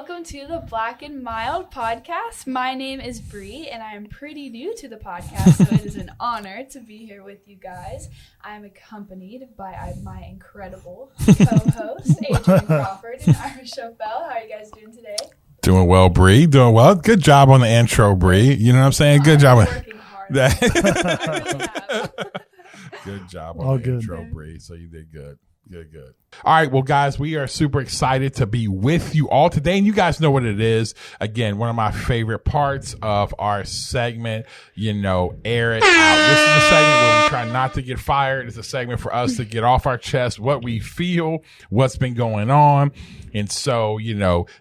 welcome to the Black and Mild podcast. My name is Bri, and I am pretty new to the podcast, so it is an honor to be here with you guys. I'm accompanied by my incredible co-host, Adrian Crawford and Ira Chauffel. How are you guys doing today? Doing well, Bri. Doing well. Good job on the intro, Bri. You know what I'm saying? Good job. I'm working hard. I really have. Good job on the intro, Bri. So you did good. Good. All right. Well, guys, we are super excited to be with you all today. And you guys know what it is. Again, one of my favorite parts of our segment, air it out. This is a segment where we try not to get fired. It's a segment for us to get off our chest what we feel, what's been going on. And so,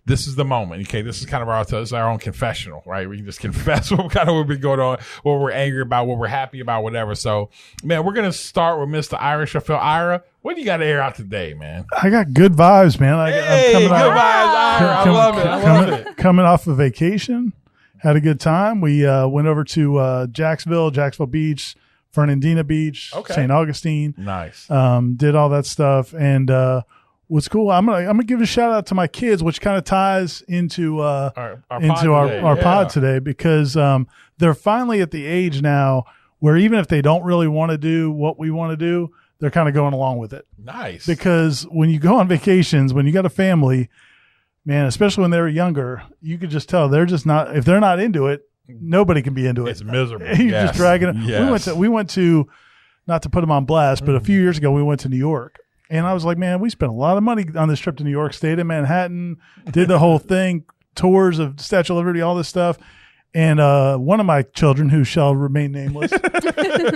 this is the moment. Okay. This is kind of our own confessional, right? We can just confess what we've been going on, what we're angry about, what we're happy about, whatever. So, man, we're going to start with Mr. Ira Chauffel. Ira, what do you got to air out today, man? I got good vibes, man. I'm coming good vibes, Ira. I love it. Coming off of vacation, had a good time. We went over to Jacksonville Beach, Fernandina Beach, St. Augustine. Nice. Did all that stuff, and what's cool, I'm gonna give a shout out to my kids, which kind of ties into our pod today, because they're finally at the age now where even if they don't really want to do what we want to do, they're kind of going along with it. Nice. Because when you go on vacations, when you got a family, man, especially when they were younger, you could just tell they're just not, if they're not into it, nobody can be into it. It's miserable. You're just dragging it. Yes. We went to, not to put them on blast, but a few years ago we went to New York. And I was like, man, we spent a lot of money on this trip to New York, stayed in Manhattan, did the whole thing, tours of Statue of Liberty, all this stuff. And one of my children, who shall remain nameless,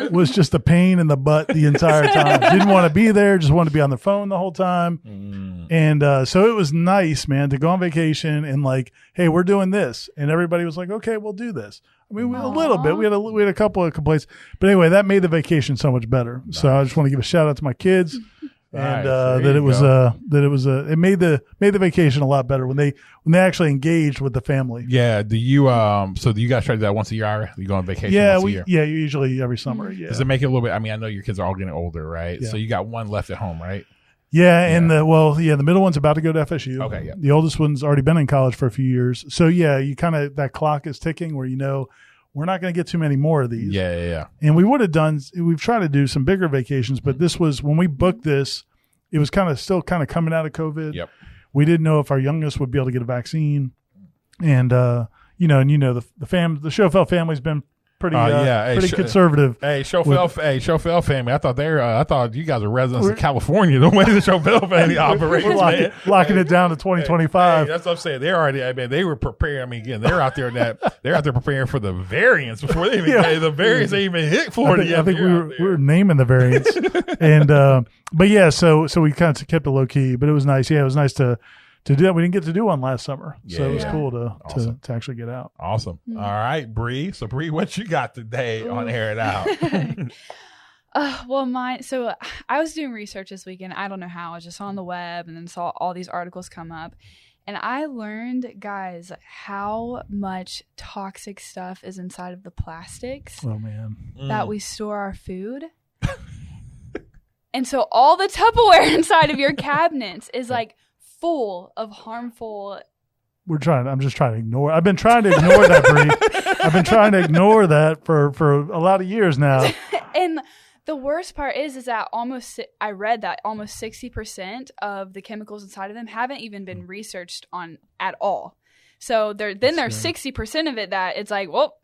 was just a pain in the butt the entire time. Didn't want to be there, just wanted to be on the phone the whole time. And so it was nice, man, to go on vacation and like, hey, we're doing this. And everybody was like, okay, we'll do this. I mean, a little bit. We had a couple of complaints. But anyway, that made the vacation so much better. Nice. So I just want to give a shout out to my kids. And it made the vacation a lot better when they actually engaged with the family. Yeah. Do you guys try to do that once a year, Ira? You go on vacation once a year? Yeah, usually every summer. Yeah. Does it make it a little bit? I mean, I know your kids are all getting older, right? Yeah. So you got one left at home, right? Yeah, and the middle one's about to go to FSU. Okay, yeah. The oldest one's already been in college for a few years. So yeah, you kind of, that clock is ticking where we're not going to get too many more of these. Yeah. And we've tried to do some bigger vacations, but this was, when we booked this, it was still coming out of COVID. Yep. We didn't know if our youngest would be able to get a vaccine. And, the Chauffel family's been pretty conservative. Hey, Chauffel family. I thought you guys are residents of California. The way the Chauffel family operates, we're locking it down to 2025. Hey, that's what I'm saying. They're already. I mean, they were preparing. I mean, again, they're out there preparing for the variants before they even the variants ain't even hit Florida yet. I think we were naming the variants, and but yeah, so we kind of kept it low key, but it was nice. Yeah, it was nice to do that. We didn't get to do one last summer, so it was cool to actually get out. Awesome. All right, Bri. So Bri, what you got today on Air It Out? So I was doing research this weekend. I don't know how. I was just on the web and then saw all these articles come up. And I learned, guys, how much toxic stuff is inside of the plastics that we store our food. And so all the Tupperware inside of your cabinets is like full of harmful. I'm just trying to ignore. I've been trying to ignore that, Bri. I've been trying to ignore that for a lot of years now. And the worst part is that I read that almost 60% of the chemicals inside of them haven't even been researched on at all. So there's 60% of it that it's like, well,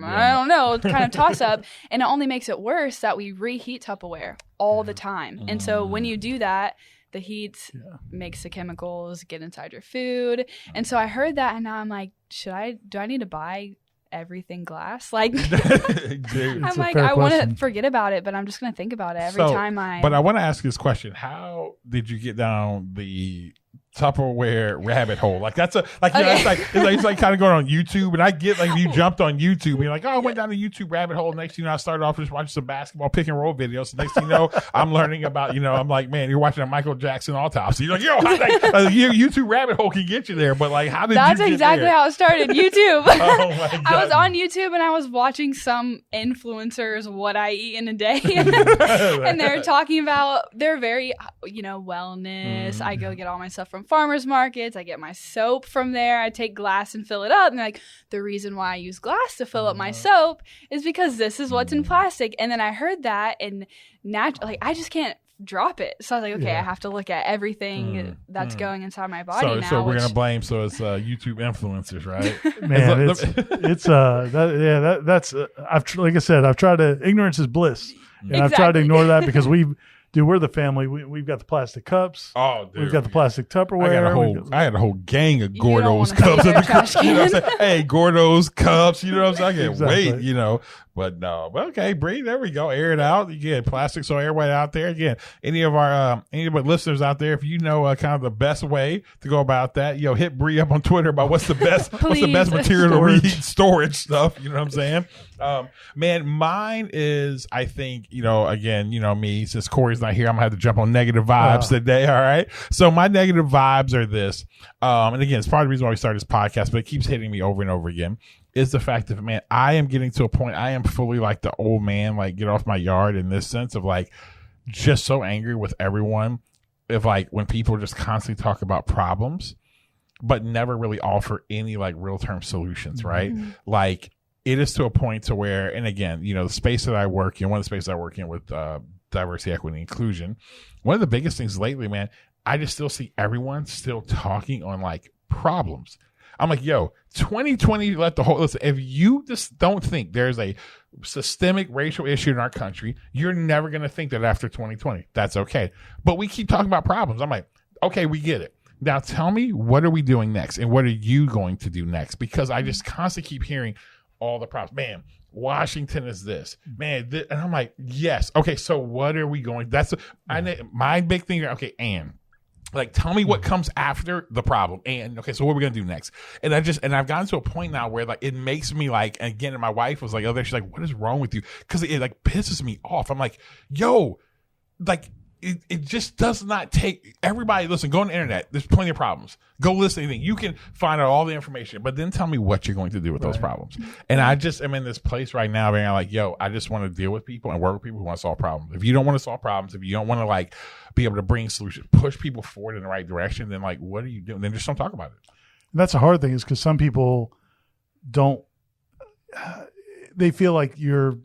I don't know, it's kind of toss up. And it only makes it worse that we reheat Tupperware all the time. And so when you do that, the heat makes the chemicals get inside your food. And so I heard that, and now I'm like, do I need to buy everything glass? Like, I'm like, I want to forget about it, but I'm just going to think about it every time But I want to ask you this question. How did you get down the Tupperware rabbit hole? Like it's like kind of going on YouTube, and I get like you jumped on YouTube and you're like, oh, I went down the YouTube rabbit hole. Next thing you know, I started off just watching some basketball pick and roll videos. So next thing you know, I'm learning about, I'm like, man, you're watching a Michael Jackson autopsy. You're like, YouTube rabbit hole can get you there, but like, how did That's you get exactly there? how it started. YouTube. Oh my God. I was on YouTube and I was watching some influencers what I eat in a day, and they're talking about they're very wellness. I go get all my stuff from farmers markets. I get my soap from there. I take glass and fill it up. And like, the reason why I use glass to fill up my soap is because this is what's in plastic. And then I heard that, and I just can't drop it. So I was like, okay, I have to look at everying that's going inside my body now. So we're gonna blame. So it's YouTube influencers, right? Man, that's like I said, I've tried to. Ignorance is bliss, and I've tried to ignore that because we're the family. We've got the plastic cups. Oh, dude. We've got the plastic Tupperware. I had a whole gang of Gordo's cups in the trash can. You know what I'm saying? Hey, Gordo's cups. You know what I'm saying? I can't wait. But no. But okay, Bri, there we go. Air it out. Again, plastic. So everybody out there, again, any of our listeners out there, if you know kind of the best way to go about that, hit Bri up on Twitter about what's the best material to read, storage stuff. You know what I'm saying? Man, mine is, I think, again, me, since Corey's not here, I'm gonna have to jump on negative vibes today. All right. So my negative vibes are this. And again, it's part of the reason why we started this podcast, but it keeps hitting me over and over again, is the fact that, man, I am getting to a point, I am fully like the old man, like get off my yard, in this sense of like just so angry with everyone. If like when people just constantly talk about problems, but never really offer any like real term solutions, right? Mm-hmm. Like, it is to a point to where, and again, the space that I work in, one of the spaces I work in with diversity, equity, inclusion, one of the biggest things lately, man, I just still see everyone still talking on like problems. I'm like, 2020, listen, if you just don't think there's a systemic racial issue in our country, you're never going to think that after 2020. That's okay. But we keep talking about problems. I'm like, okay, we get it. Now tell me, what are we doing next? And what are you going to do next? Because I just constantly keep hearing all the problems. Man, Washington is this. Man, and I'm like, yes. Okay, so what are we going? My big thing. Okay, and like, tell me what comes after the problem. And okay, so what are we gonna do next? And I've gotten to a point now where like it makes me like, again, and my wife was like, she's like, what is wrong with you? Because it like pisses me off. I'm like, like. It just does not take everybody. Listen, go on the internet. There's plenty of problems. Go listen to anything. You can find out all the information, but then tell me what you're going to do with those problems. And I just am in this place right now where I'm like, I just want to deal with people and work with people who want to solve problems. If you don't want to solve problems, if you don't want to like be able to bring solutions, push people forward in the right direction, then like, what are you doing? Then just don't talk about it. And that's a hard thing, is because some people they feel like you're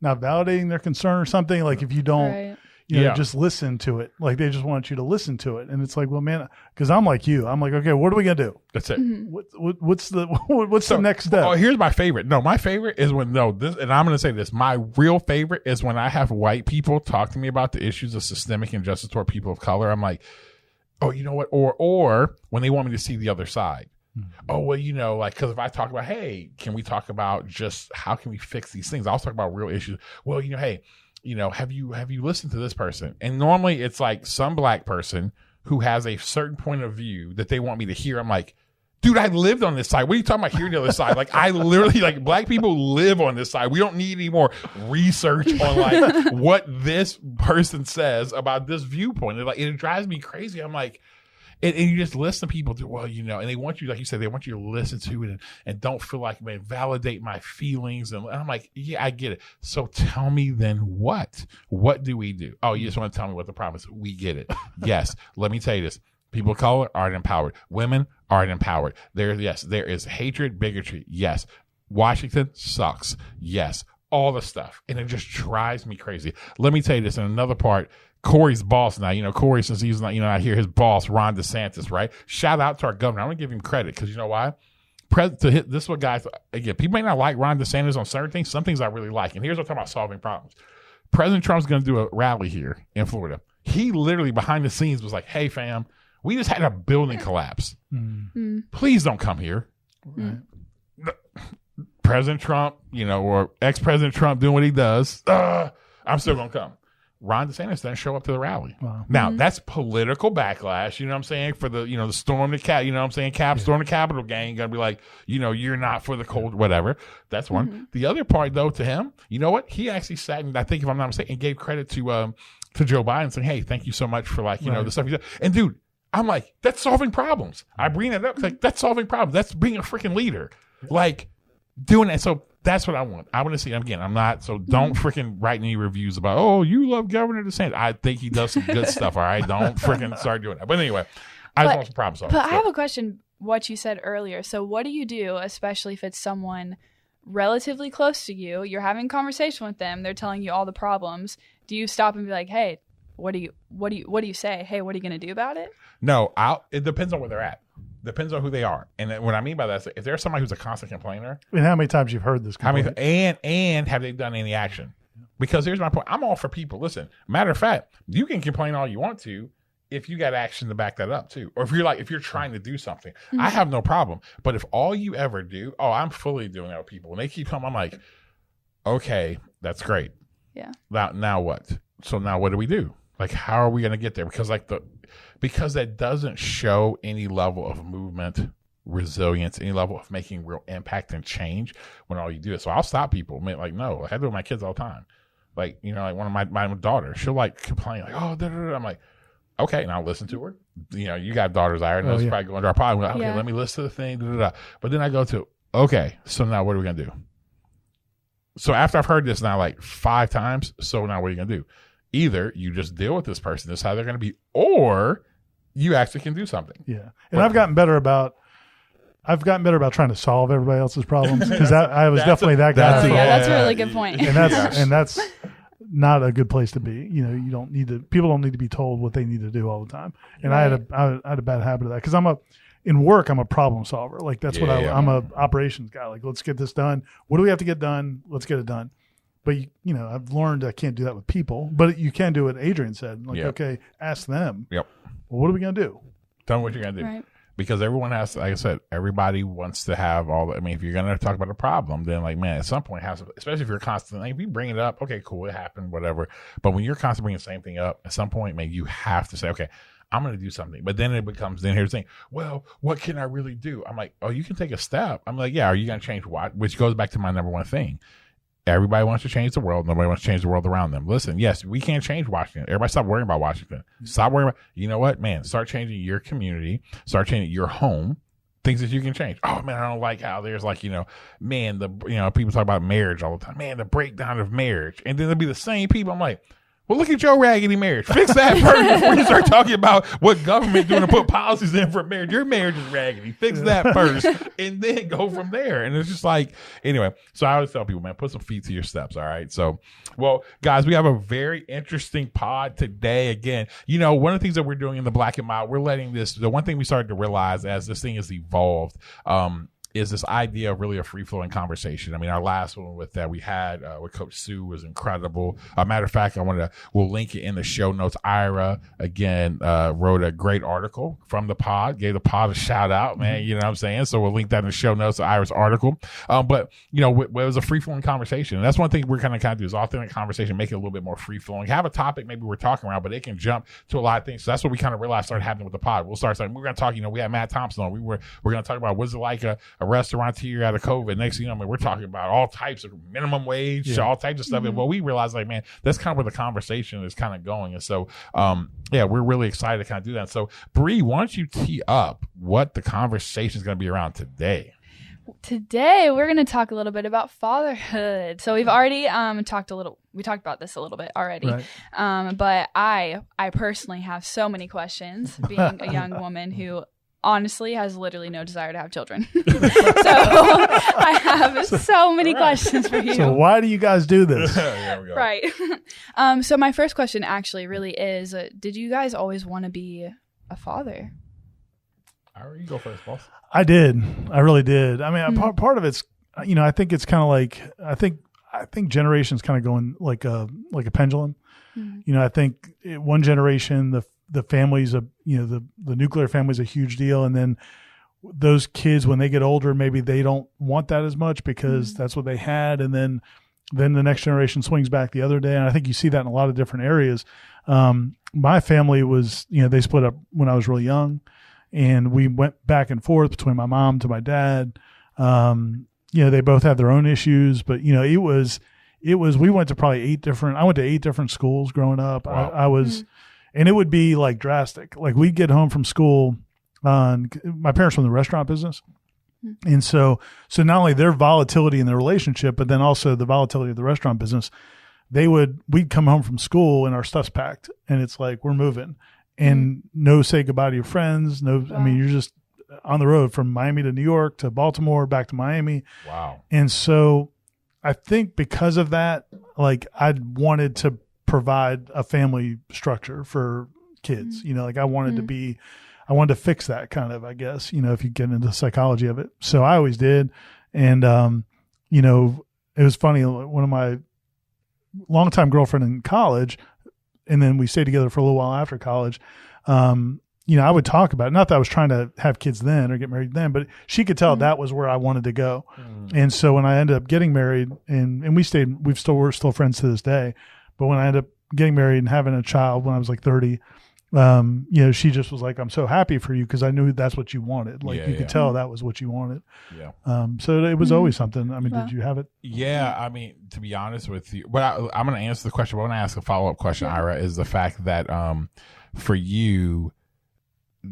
not validating their concern or something. Like if you don't, just listen to it. Like they just want you to listen to it. And it's like, well, man, because I'm like you. I'm like, okay, what are we going to do? That's it. Mm-hmm. What's the next step? Oh, here's my favorite. No, my favorite is when, and I'm going to say this, my real favorite is when I have white people talk to me about the issues of systemic injustice toward people of color. I'm like, oh, you know what? Or when they want me to see the other side. Mm-hmm. Oh, well, like, because if I talk about, hey, can we talk about just how can we fix these things? I'll talk about real issues. Well, hey, have you listened to this person? And normally it's like some black person who has a certain point of view that they want me to hear. I'm like, dude, I lived on this side. What are you talking about hearing the other side? Like, I literally, like, black people live on this side. We don't need any more research on like what this person says about this viewpoint. It drives me crazy. I'm like, and you just listen to people, and they want you, like you said, they want you to listen to it and don't feel like, man, validate my feelings. And I'm like, yeah, I get it. So tell me then what? What do we do? Oh, you just want to tell me what the problem is? We get it. Yes. Let me tell you this. People of color aren't empowered. Women aren't empowered. There is hatred, bigotry. Yes. Washington sucks. Yes. All the stuff. And it just drives me crazy. Let me tell you this in another part. Corey's boss now, Corey, since he's not, I hear his boss, Ron DeSantis, right? Shout out to our governor. I'm going to give him credit because you know why? This is what guys, again, people may not like Ron DeSantis on certain things. Some things I really like. And here's what I'm talking about solving problems. President Trump's going to do a rally here in Florida. He literally behind the scenes was like, hey, fam, we just had a building collapse. Mm-hmm. Please don't come here. Right. President Trump, or ex-President Trump doing what he does. I'm still going to come. Ron DeSantis didn't show up to the rally. Wow. Now, that's political backlash, you know what I'm saying, for the, the storm the cat, storm the Capitol gang, gonna be like, you're not for the cold, whatever. That's one. Mm-hmm. The other part, though, to him, you know what? He actually sat and I think, if I'm not mistaken, gave credit to Joe Biden saying, hey, thank you so much for like, the stuff you did. And dude, I'm like, that's solving problems. I bring it up, like, that's solving problems. That's being a freaking leader. Like, doing that. So that's what I want. I want to see, again, I'm not, so don't freaking write any reviews about, oh, you love Governor DeSantis. I think he does some good stuff, all right? Don't freaking start doing that. But anyway, I just want some problem solving. But I have a question, what you said earlier. So what do you do, especially if it's someone relatively close to you, you're having a conversation with them, they're telling you all the problems. Do you stop and be like, hey, what do you say? Hey, what are you going to do about it? No, it depends on where they're at. Depends on who they are. And what I mean by that is if there's somebody who's a constant complainer. And how many times you've heard this complaint? And have they done any action? Because here's my point. I'm all for people. Listen, matter of fact, you can complain all you want to if you got action to back that up too. Or if you're trying to do something. I have no problem. But if all you ever do, I'm fully doing that with people. When they keep coming, I'm like, okay, that's great. Yeah. Now what? So now what do we do? Like, how are we going to get there? Because that doesn't show any level of movement, resilience, any level of making real impact and change when all you do is. So I'll stop people. Like, no, I do it with my kids all the time. Like, like one of my daughters, she'll like complain like, oh, da, da, da. I'm like, okay, and I'll listen to her. You got daughters, I already know. It's probably going to our pod. Like, okay, let me listen to the thing. Da, da, da. But then I go to, okay, so now what are we going to do? So after I've heard this now like 5 times, so now what are you going to do? Either you just deal with this person, this is how they're going to be, or you actually can do something. Yeah. And I've gotten better about trying to solve everybody else's problems, because I was definitely that guy. That's a really good point. And that's not a good place to be. People don't need to be told what they need to do all the time. And right. I had a bad habit of that, because in work, I'm a problem solver. Like that's what I'm a operations guy. Like, let's get this done. What do we have to get done? Let's get it done. But, I've learned I can't do that with people. But you can do what Adrian said. Like, okay, ask them. Yep. Well, what are we going to do? Tell them what you're going to do. Right. Because everyone has, like I said, everybody wants to have if you're going to talk about a problem, then, like, man, at some point, especially if you're constantly, if you bring it up, okay, cool, it happened, whatever. But when you're constantly bringing the same thing up, at some point, man, you have to say, okay, I'm going to do something. But then here's the thing, well, what can I really do? I'm like, oh, you can take a step. I'm like, yeah, are you going to change what? Which goes back to my number one thing. Everybody wants to change the world. Nobody wants to change the world around them. Listen, yes, we can't change Washington. Everybody stop worrying about Washington. Stop worrying about, you know what, man, start changing your community. Start changing your home. Things that you can change. Oh, man, I don't like how there's like, man, people talk about marriage all the time. Man, the breakdown of marriage. And then there'll be the same people. I'm like, well, look at your raggedy marriage. Fix that first before you start talking about what government doing to put policies in for marriage. Your marriage is raggedy. Fix that first, and then go from there. And it's just like, anyway. So I always tell people, man, put some feet to your steps. All right. So, well, guys, we have a very interesting pod today. Again, one of the things that we're doing in the Black and Mild, we're letting the one thing we started to realize as this thing has evolved, is this idea of really a free-flowing conversation. I mean, our last one with that we had with Coach Sue was incredible. Matter of fact, we'll link it in the show notes. Ira, again, wrote a great article from the pod, gave the pod a shout out, man. You know what I'm saying? So we'll link that in the show notes, Ira's article. But, it was a free-flowing conversation. And that's one thing we're kind of do is authentic conversation, make it a little bit more free-flowing. Have a topic maybe we're talking around, but it can jump to a lot of things. So that's what we kind of realized started happening with the pod. We'll start saying, we're going to talk, we had Matt Thompson on. We're going to talk about what's it like a restaurateur out of COVID. Next thing you know, we're talking about all types of minimum wage, all types of stuff. And we realized, like, man, that's kind of where the conversation is kind of going. And so, we're really excited to kind of do that. So, Bri, why don't you tee up what the conversation is going to be around today? Today, we're going to talk a little bit about fatherhood. So we've already talked about this a little bit already. Right. But I personally have so many questions, being a young woman who honestly has literally no desire to have children. So I have so many questions for you. So why do you guys do this? There we go. Right. So my first question actually really is, did you guys always want to be a father? You go first, boss. I did. I really did. I mean, part of it's, I think it's kind of like, I think generations kind of going like a pendulum. Mm-hmm. I think one generation, the families of, the nuclear family is a huge deal. And then those kids, when they get older, maybe they don't want that as much because that's what they had. And then the next generation swings back the other day. And I think you see that in a lot of different areas. My family was, they split up when I was really young, and we went back and forth between my mom to my dad. They both had their own issues, but it was, we went to probably I went to 8 different schools growing up. Wow. I was, and it would be like drastic. Like we'd get home from school my parents were in the restaurant business. And so not only their volatility in their relationship, but then also the volatility of the restaurant business, we'd come home from school and our stuff's packed and it's like, we're moving and no say goodbye to your friends. No, I mean, you're just on the road from Miami to New York to Baltimore, back to Miami. Wow. And so I think because of that, like I wanted to provide a family structure for kids, like I wanted to fix that kind of, I guess, if you get into the psychology of it. So I always did. And, it was funny. One of my longtime girlfriend in college, and then we stayed together for a little while after college. I would talk about it. Not that I was trying to have kids then or get married then, but she could tell that was where I wanted to go. And so when I ended up getting married and we're still friends to this day, but when I ended up getting married and having a child when I was like 30, she just was like, I'm so happy for you because I knew that's what you wanted. Like you could tell that was what you wanted. Yeah. So it was always something. I mean, did you have it? Yeah. I mean, to be honest with you, but I'm going to answer the question. But I want to ask a follow-up question, Ira, is the fact that for you,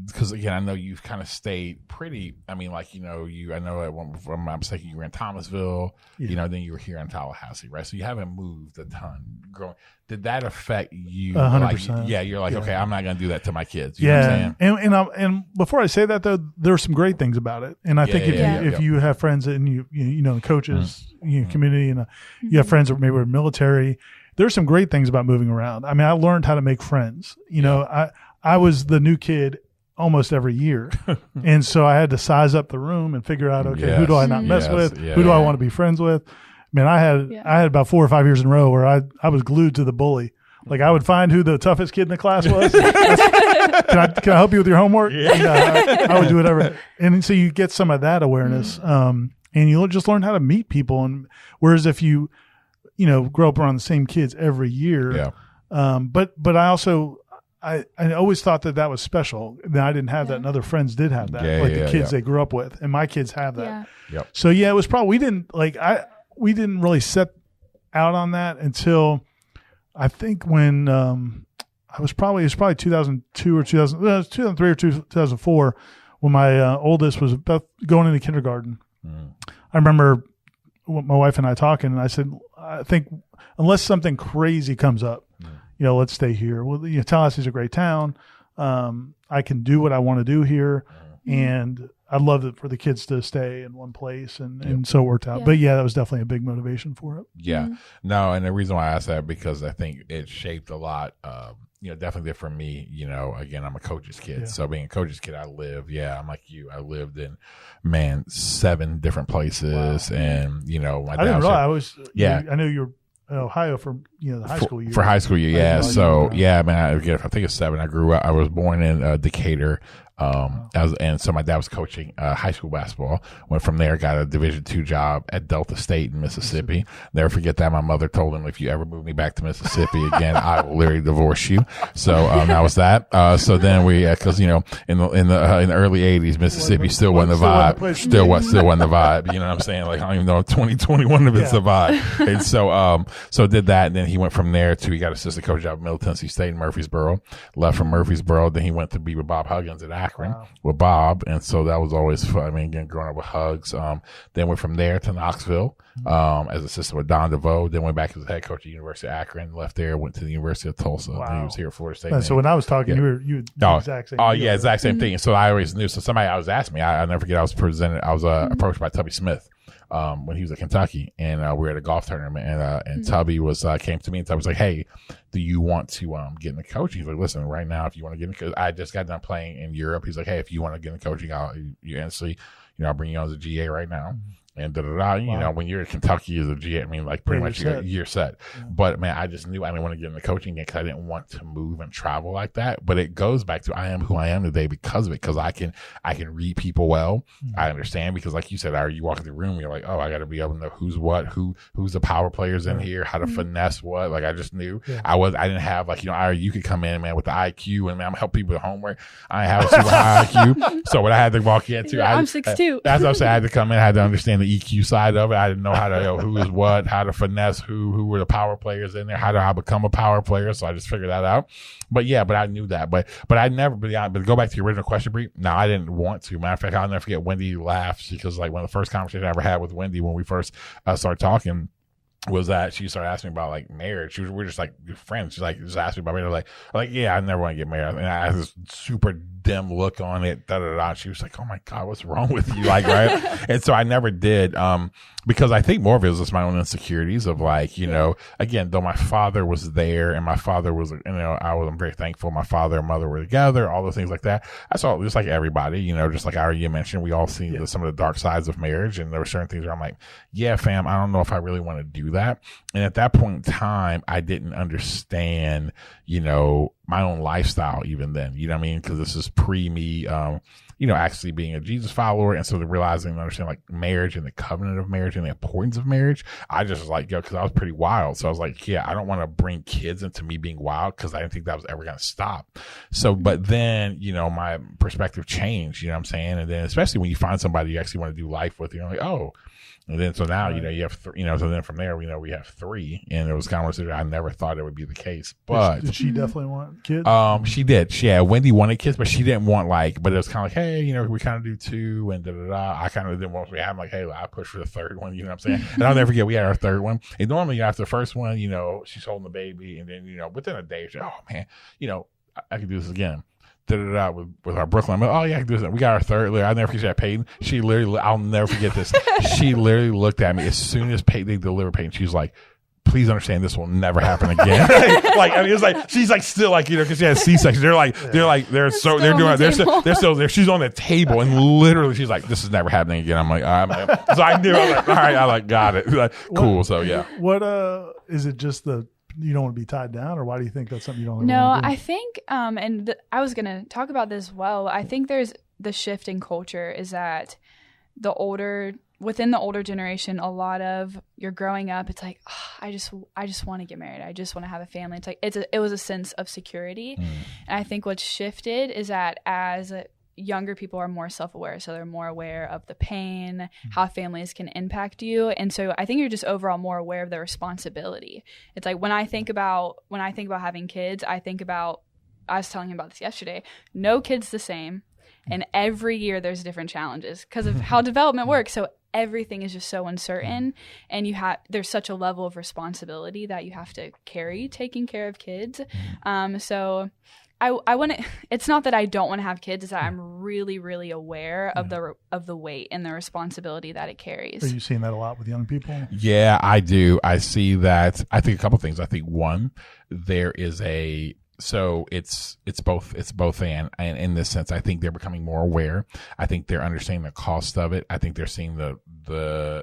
because again, I know you've kind of stayed pretty. I mean, like I know at one from my mistake, you were in Thomasville. Then you were here in Tallahassee, right? So you haven't moved a ton. Growing, did that affect you? 100%. You're like, okay, I'm not going to do that to my kids. You know what I'm saying? And before I say that though, there's some great things about it. And I think if you have friends and you the coaches community, and you have friends that maybe were military, there's some great things about moving around. I mean, I learned how to make friends. I was the new kid almost every year. And so I had to size up the room and figure out, okay, who do I not mess with? Who do I want to be friends with? Man, I had about 4 or 5 years in a row where I was glued to the bully. Like I would find who the toughest kid in the class was. Can I help you with your homework? I would do whatever. And so you get some of that awareness. And you just learn how to meet people. And whereas if you, grow up around the same kids every year, but I also, I always thought that was special. That I didn't have that, and other friends did have that. The kids they grew up with, and my kids have that. So it was probably we didn't really set out on that until I think when it was probably 2002 or 2003 or 2004 when my oldest was about going into kindergarten. I remember my wife and I talking, and I said, I think unless something crazy comes up, let's stay here. Well, Tallahassee's a great town. I can do what I want to do here. And I'd love it for the kids to stay in one place. And so it worked out. But that was definitely a big motivation for it. Yeah. No, and the reason why I asked that, because I think it shaped a lot. Definitely for me, again, I'm a coach's kid. So being a coach's kid, I'm like you. I lived in, 7 different places. Wow. And, my dad I didn't realize I knew you were in Ohio for the high school year. For high school year, So man, I think it's 7. I grew up. I was born in Decatur. So my dad was coaching high school basketball. Went from there, got a Division II job at Delta State in Mississippi. Never forget that. My mother told him, if you ever move me back to Mississippi again, I will literally divorce you. So that was that. So then we, because in the early '80s, Mississippi still wasn't the vibe. Still wasn't the vibe. You know what I'm saying? Like I don't even know 2021 if it's the vibe. And so did that, and then he went from there to he got assistant coach job at Middle Tennessee State in Murfreesboro. Left from Murfreesboro, then he went to be with Bob Huggins at Akron with Bob, and so that was always fun. I mean, again, growing up with Hugs. Then went from there to Knoxville as assistant with Don DeVoe. Then went back as head coach at University of Akron. Left there, went to the University of Tulsa. Wow. He was here at Florida State. So when I was talking, you the exact same. Exact same thing. So I always knew. So somebody always asked me. I never forget. I was approached by Tubby Smith. When he was at Kentucky, and we were at a golf tournament, and Tubby came to me, and Tubby was like, "Hey, do you want to get into coaching?" He's like, "Listen, right now, if you want to get into, I just got done playing in Europe." He's like, "Hey, if you want to get into coaching, I'll bring you on as a GA right now." And when you're at Kentucky as a GA, I mean, like pretty much you're set. Yeah. But man, I just knew I didn't want to get into coaching again because I didn't want to move and travel like that. But it goes back to I am who I am today because of it. Because I can read people well. Mm-hmm. I understand because, like you said, you walk in the room, you're like, oh, I got to be able to know who's what, who's the power players in here, how to finesse what. Like I just knew I didn't have you could come in, man, with the IQ and man, I'm help people with homework. I didn't have a super high IQ, so what I had to walk into, I'm 6'2". That's what I'm saying. I had to come in, I had to understand the EQ side of it. I didn't know how to who is what, how to finesse who were the power players in there, how do I become a power player. So I just figured that out. But yeah, but I knew that. But I never. But to go back to your original question, Bri. No, I didn't want to. Matter of fact, I'll never forget. Wendy laughs because like one of the first conversations I ever had with Wendy when we first started talking was that she started asking me about like marriage. We're just like friends. She's like, just asked me about marriage. Like, yeah, I never want to get married. And I had this super dim look on it. She was like, oh my God, what's wrong with you? Like, right. And so I never did. Because I think more of it was just my own insecurities of like, you know, again, though my father was there and my father was, you know, I'm very thankful my father and mother were together, all those things like that. I saw just like everybody, you know, just like you mentioned, we all see some of the dark sides of marriage. And there were certain things where I'm like, yeah, fam, I don't know if I really want to do that. And at that point in time, I didn't understand, you know, my own lifestyle even then, you know what I mean? Because this is pre me, you know, actually being a Jesus follower. And so the realizing and understanding like marriage and the covenant of marriage and the importance of marriage, I just was like, because I was pretty wild. So I was like, yeah, I don't want to bring kids into me being wild because I didn't think that was ever going to stop. So, but then, you know, my perspective changed, you know what I'm saying? And then especially when you find somebody you actually want to do life with, you're like, oh. And then, so now, you know, you have, you know, so then from there, we know we have 3, and it was kind of, I never thought it would be the case, but. Did she definitely want kids? She did. Yeah. Wendy wanted kids, but she didn't want but it was kind of like, hey, you know, we kind of do 2 and I kind of didn't want to have like, hey, I push for the 3rd one, you know what I'm saying? And I'll never forget, we had our 3rd one. And normally after the first one, you know, she's holding the baby, and then, you know, within a day, she's like, oh man, you know, I could do this again. With our Brooklyn. I'm like, oh yeah, I can do this. We got our 3rd. I'll never forget Peyton. She literally, I'll never forget this. She literally looked at me as soon as they delivered Peyton. She was like, please understand this will never happen again. Like, I mean, it's like, she's like still like, you know, cause she had a C-section. They're still there. She's on the table, and literally she's like, this is never happening again. I'm like, so I knew, I was like, all right, I like, got it. Like, cool. So yeah. What, is it just you don't want to be tied down, or why do you think that's something you don't want to do? I think, I was going to talk about this as well. I think there's the shift in culture is that within the older generation, a lot of you're growing up, it's like, oh, I just want to get married. I just want to have a family. It's like, it was a sense of security. And I think what's shifted is that as younger people are more self-aware, so they're more aware of the pain, how families can impact you, and so I think you're just overall more aware of the responsibility. It's like when I think about having kids, I was telling him about this yesterday. No kid's the same, and every year there's different challenges because of how development works. So everything is just so uncertain, and there's such a level of responsibility that you have to carry taking care of kids. So I want to. It's not that I don't want to have kids; it's that I'm really, really aware of the weight and the responsibility that it carries. Are you seeing that a lot with young people? Yeah, I do. I see that. I think a couple things. I think one, there is it's both and in this sense, I think they're becoming more aware. I think they're understanding the cost of it. I think they're seeing the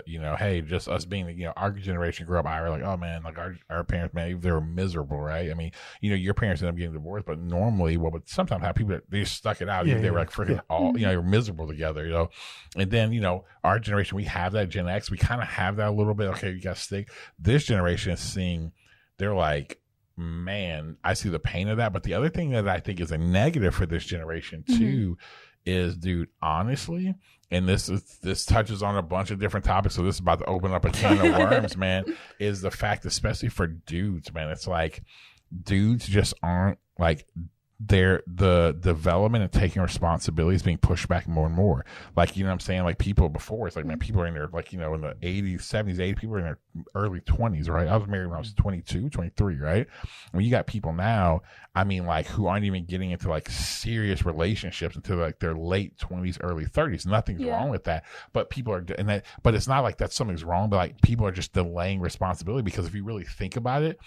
you know, hey, just us being, you know, our generation grew up, I were like, oh man, like our parents, man, they were miserable, right? I mean, you know, your parents end up getting divorced, but normally what would sometimes have people that they just stuck it out. They were like freaking all, you know, they were miserable together, you know. And then, you know, our generation, we have that Gen X, we kind of have that a little bit. Okay, you got to stick. This generation is seeing, they're like, man, I see the pain of that. But the other thing that I think is a negative for this generation too is, dude, honestly, and this touches on a bunch of different topics, so this is about to open up a can of worms, man, is the fact, especially for dudes, man, it's like dudes just aren't like, the development and taking responsibility is being pushed back more and more. Like, you know what I'm saying? Like people before, it's like, man, people are in their, like, you know, in the 80s, 70s, 80s, people are in their early 20s, right? I was married when I was 22, 23, right? When you got people now, I mean, like, who aren't even getting into like serious relationships until like their late 20s, early 30s. Nothing's wrong with that. But people are, but it's not like that something's wrong, but like people are just delaying responsibility, because if you really think about it,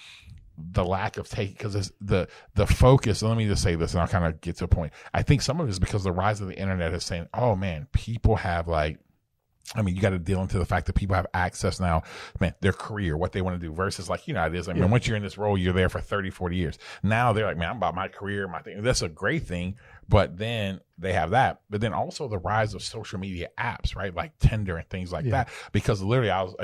the lack of taking, because the focus, and let me just say this and I'll kind of get to a point. I think some of it is because the rise of the internet is saying, oh man, people have like, I mean, you got to deal into the fact that people have access now, man, their career, what they want to do, versus like, you know, it is. I mean, once you're in this role, you're there for 30, 40 years. Now they're like, man, I'm about my career, my thing. That's a great thing. But then they have that. But then also the rise of social media apps, right? Like Tinder and things like that. Because literally I've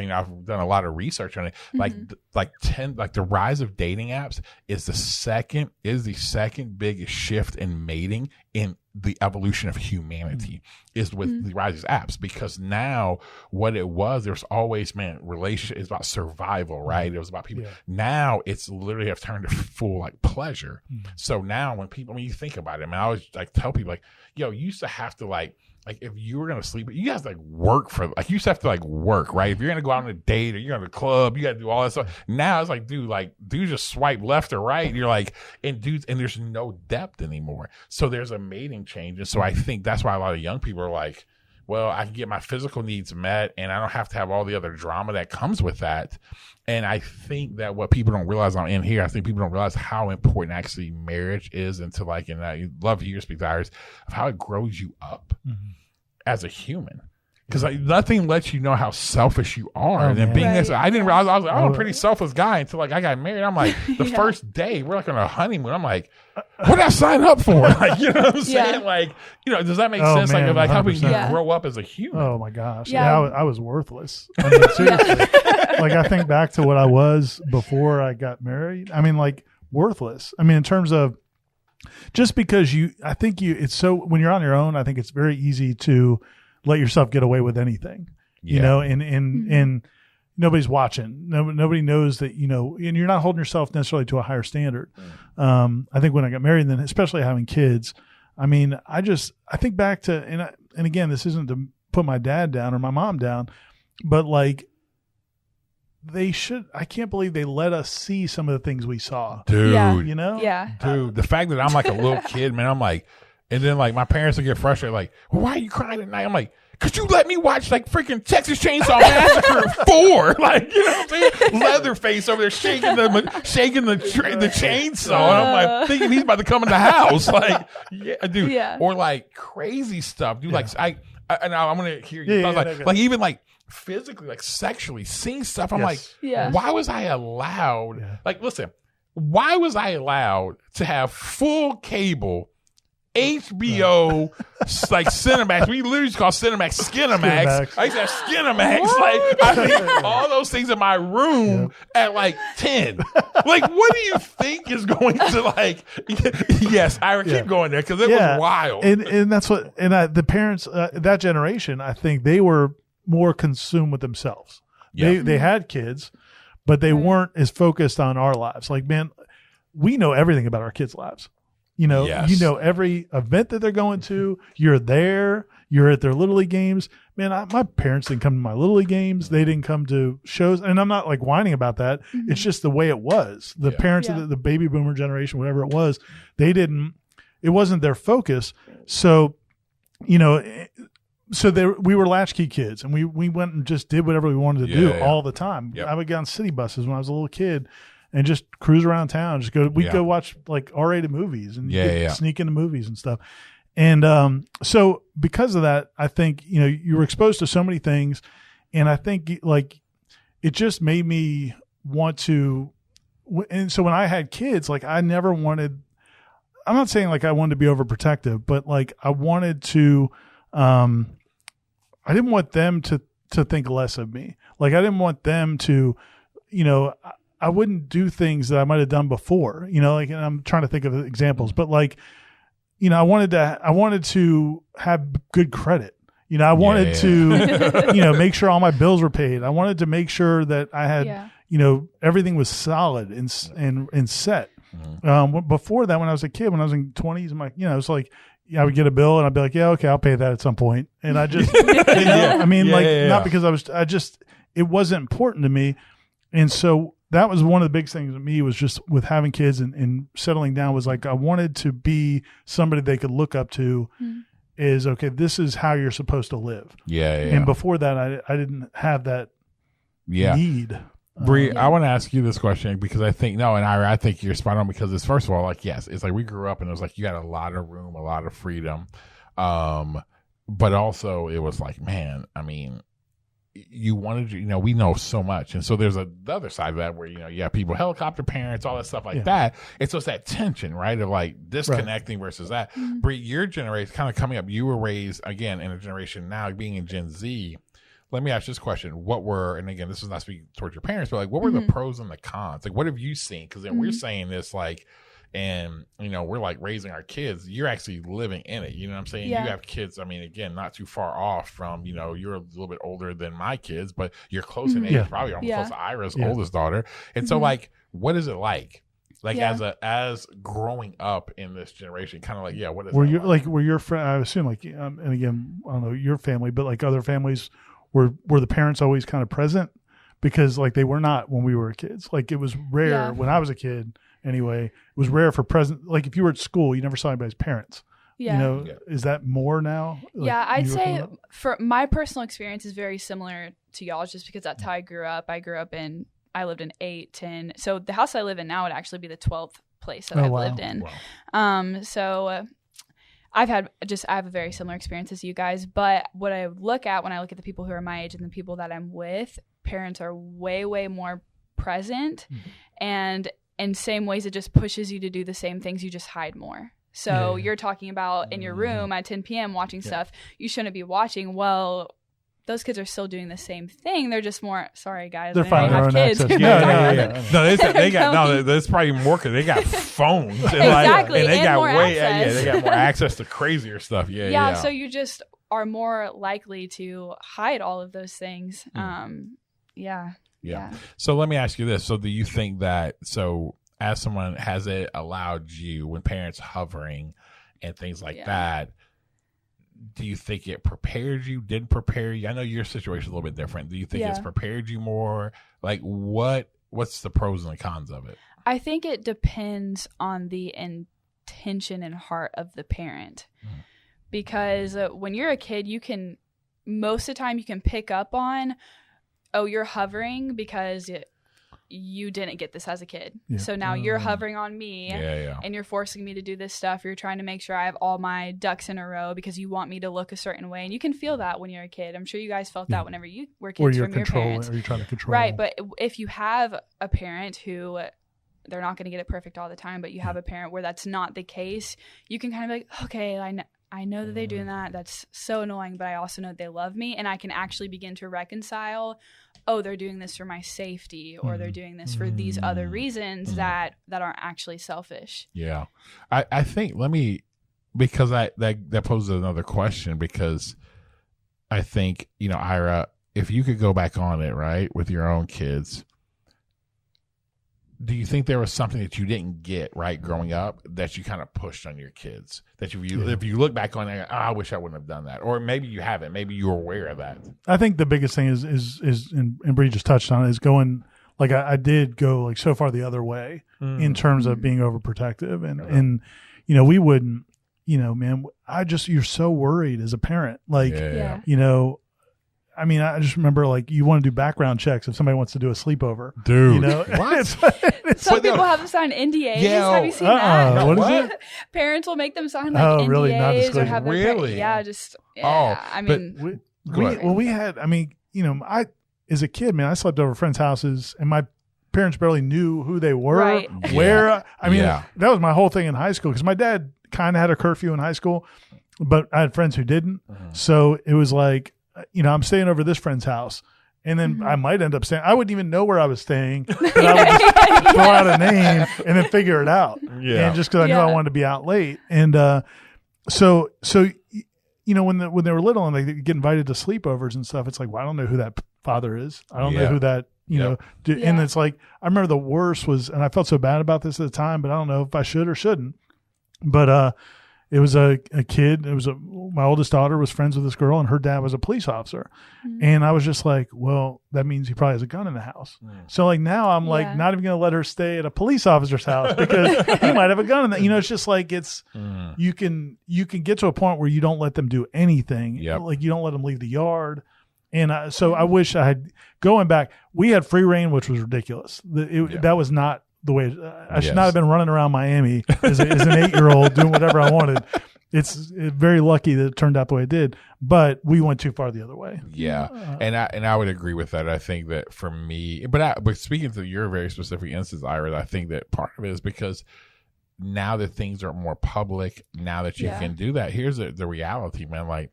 done a lot of research on it. Like the rise of dating apps is the second biggest shift in mating in the evolution of humanity is with the rise of apps, because now what it was, there's always, relationship is about survival, right? It was about people. Now it's literally have turned to full like pleasure. So now when you think about it, I always like tell people like, yo, you used to have to like if you were gonna sleep, you guys like work for like you used to have to like work, right? If you're gonna go out on a date or you're going to the club, you got to do all that stuff. Now it's like, dude just swipe left or right, and you're like, and there's no depth anymore. So there's a mating change, and so I think that's why a lot of young people are like, well, I can get my physical needs met, and I don't have to have all the other drama that comes with that. And I think that what people don't realize on in here, I think people don't realize how important actually marriage is, into like, and I love to hear speak to Iris of how it grows you up as a human. Because like, nothing lets you know how selfish you are. And then being this, I didn't realize, I was like, I'm a pretty selfless guy until like I got married. I'm like, the first day, we're like on a honeymoon. I'm like, what did I sign up for? Like, you know what I'm saying? Like, does that make sense? Man, like helping you grow up as a human. Oh my gosh. Yeah, I was worthless. I mean, seriously. Like, I think back to what I was before I got married. I mean, like, worthless. I mean, in terms of just because it's so, when you're on your own, I think it's very easy to let yourself get away with anything, and nobody's watching. Nobody knows that, and you're not holding yourself necessarily to a higher standard. I think when I got married, and then especially having kids, I mean, I think back to, and again, this isn't to put my dad down or my mom down, but like, I can't believe they let us see some of the things we saw. Dude. Dude, the fact that I'm like a little kid, man, I'm like, and then like my parents would get frustrated, like, well, why are you crying at night? I'm like, could you let me watch like freaking Texas Chainsaw Massacre 4? Like, you know what I'm saying? Leatherface over there shaking the chainsaw. And I'm like thinking he's about to come in the house. Like, yeah, dude. Yeah. Or like crazy stuff. Dude, like I'm going to hear you. Like even like physically, like sexually seeing stuff. I'm like, why was I allowed? Yeah. Like, listen, why was I allowed to have full cable HBO, like Cinemax? We literally call Cinemax Skinemax. I used to have Skinemax. Like, I mean, all those things in my room at like 10. Like, what do you think is going to like? Yes, I keep going there because it was wild. And that's what. And the parents, that generation, I think they were more consumed with themselves. They had kids, but they weren't as focused on our lives. Like, man, we know everything about our kids' lives. You know every event that they're going to. You're there. You're at their Little League games. Man, my parents didn't come to my Little League games. They didn't come to shows. And I'm not like whining about that. Mm-hmm. It's just the way it was. The parents of the baby boomer generation, whatever it was, it wasn't their focus. So, we were latchkey kids, and we went and just did whatever we wanted to do all the time. Yep. I would get on city buses when I was a little kid and just cruise around town. We'd go watch like R-rated movies and sneak into movies and stuff. And so because of that, I think, you were exposed to so many things. And I think like it just made me want to. And so when I had kids, like I never wanted, I'm not saying like I wanted to be overprotective, but like I wanted to, I didn't want them to think less of me. Like I didn't want them to, I wouldn't do things that I might have done before, like, and I'm trying to think of examples, but like, I wanted to have good credit. I wanted to, make sure all my bills were paid. I wanted to make sure that I had, everything was solid and set. Mm-hmm. Before that, when I was a kid, when I was in 20s, I'm like, it's like, I would get a bill and I'd be like, yeah, okay, I'll pay that at some point. And I just, not because it wasn't important to me. And so that was one of the big things with me, was just with having kids and settling down, was like, I wanted to be somebody they could look up to. Mm-hmm. Is okay, this is how you're supposed to live. And before that, I didn't have that need. Bri, I want to ask you this question because I think, I think you're spot on, because it's, first of all, like, yes, it's like we grew up and it was like you got a lot of room, a lot of freedom. But also it was like, man, I mean, you wanted to, we know so much. And so there's the other side of that where, you have people, helicopter parents, all that stuff like that. And so it's that tension, right? Of like disconnecting versus that. Mm-hmm. Bri, your generation kind of coming up, you were raised again in a generation now being in Gen Z. Let me ask this question. And again, this is not speaking towards your parents, but like, what were the pros and the cons? Like, what have you seen? Because then we're saying this, like, and we're like raising our kids. You're actually living in it. You know what I'm saying? Yeah. You have kids. I mean, again, not too far off from you're a little bit older than my kids, but you're close in age, probably almost close to Ira's oldest daughter. And so, like, what is it like? Like as growing up in this generation, kind of like, what is were that you like? were your friend? I assume and again, I don't know your family, but like other families, were the parents always kind of present? Because like they were not when we were kids. Like it was rare when I was a kid. Anyway, it was rare for present. Like if you were at school, you never saw anybody's parents. Yeah. Is that more now? Like, I'd say for my personal experience is very similar to y'all's, just because that's how I grew up. I lived in 8, 10. So the house I live in now would actually be the 12th place that I've lived in. Wow. So I have a very similar experience as you guys. But what I look at when I look at the people who are my age and the people that I'm with, parents are way, way more present. Mm-hmm. And in same ways, it just pushes you to do the same things. You just hide more. So you're talking about in your room at 10 p.m. watching stuff you shouldn't be watching. Well, those kids are still doing the same thing. They're just more, sorry guys, they're finding their own kids. access. No, that's probably more because they got phones. And exactly. And they and got more access. they got more access to crazier stuff. Yeah. So you just are more likely to hide all of those things. Yeah. So let me ask you this. So do you think that, as someone, has it allowed you, when parents hovering and things like that, do you think it prepared you, didn't prepare you? I know your situation is a little bit different. Do you think it's prepared you more? Like what's the pros and the cons of it? I think it depends on the intention and heart of the parent. Because when you're a kid, most of the time you can pick up on, you're hovering because you didn't get this as a kid. Yeah. So now you're hovering on me and you're forcing me to do this stuff. You're trying to make sure I have all my ducks in a row because you want me to look a certain way. And you can feel that when you're a kid. I'm sure you guys felt that whenever you were kids from your parents. Or you're trying to control. Right. But if you have a parent who, they're not going to get it perfect all the time, but you have a parent where that's not the case, you can kind of be like, okay, I know that they're doing that. That's so annoying, but I also know that they love me. And I can actually begin to reconcile, they're doing this for my safety, or they're doing this for these other reasons that aren't actually selfish. Yeah. I think, because that poses another question, because I think, Ira, if you could go back on it, right, with your own kids, do you think there was something that you didn't get right growing up that you kind of pushed on your kids? That if you look back on it, I wish I wouldn't have done that. Or maybe you haven't. Maybe you're aware of that. I think the biggest thing is and Bri just touched on it, is going, like I did go like so far the other way in terms of being overprotective. And we wouldn't, man, you're so worried as a parent. Like, I mean, I just remember, like, you want to do background checks if somebody wants to do a sleepover. Dude. What? Some people have to sign NDAs. Have you seen that? What is it? Parents will make them sign, like, NDAs. Really? Not or have their really? We had, I, as a kid, man, I slept over friends' houses, and my parents barely knew who they were. Right. Where, that was my whole thing in high school, because my dad kind of had a curfew in high school, but I had friends who didn't. So it was like, I'm staying over this friend's house, and then I might end up staying. I wouldn't even know where I was staying, but I would just throw out a name and then figure it out. Yeah. And just because I knew I wanted to be out late. And so when they were little and they get invited to sleepovers and stuff, it's like, well, I don't know who that father is. I don't know who that, and it's like, I remember the worst was, and I felt so bad about this at the time, but I don't know if I should or shouldn't. But it was a kid. My oldest daughter was friends with this girl, and her dad was a police officer. And I was just like, well, that means he probably has a gun in the house. So like now I'm like not even going to let her stay at a police officer's house because he might have a gun in that. It's just like you can get to a point where you don't let them do anything. Like you don't let them leave the yard. And so I wish I had, going back, we had free reign, which was ridiculous. That was not the way. I should not have been running around Miami as an 8-year-old doing whatever I wanted. It's very lucky that it turned out the way it did, but we went too far the other way. And I would agree with that. I think that for me, but speaking to your very specific instance, Ira, I think that part of it is because now that things are more public, now that you can do that, here's the reality, man. Like,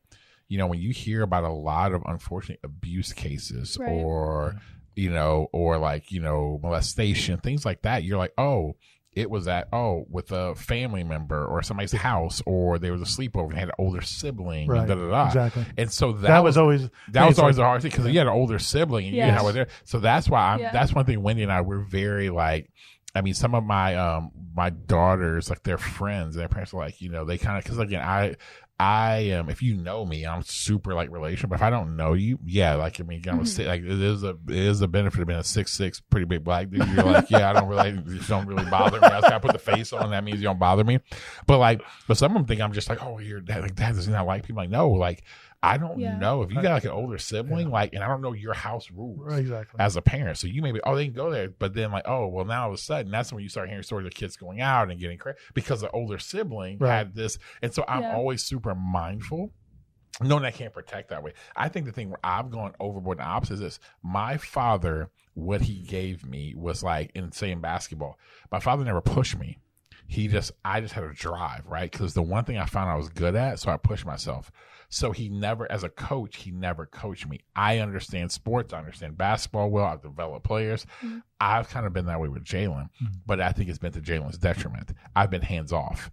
when you hear about a lot of unfortunate abuse cases or molestation, things like that, you're like, oh, it was with a family member or somebody's house, or there was a sleepover and had an older sibling. Right. And da, da, da. Exactly. And so that was always the hard thing, because you had an older sibling and you didn't have one there. So that's why that's one thing Wendy and I were very like, I mean, some of my my daughters, like their friends, their parents are like, they kind of, because again, I am, if you know me, I'm super like relational, but if I don't know you, like, I mean, like it is a benefit of being a 6'6", pretty big black dude. You're like, I don't really bother me. I just gotta put the face on. That means you don't bother me. But some of them think I'm just like, oh, your dad, like, dad does not like people. Like, no, like, I don't know if you got like an older sibling, like, and I don't know your house rules as a parent. So you maybe, they can go there, but then like, now all of a sudden, that's when you start hearing stories of kids going out and getting crazy because the older sibling had this. And so I'm always super mindful, knowing I can't protect that way. I think the thing where I've gone overboard in the opposite is this. My father, what he gave me was like, in basketball, my father never pushed me. I just had a drive, right? Because the one thing I found I was good at, so I pushed myself. So he never, as a coach, he never coached me. I understand sports. I understand basketball well. I've developed players. Mm-hmm. I've kind of been that way with Jalen, but I think it's been to Jalen's detriment. I've been hands off.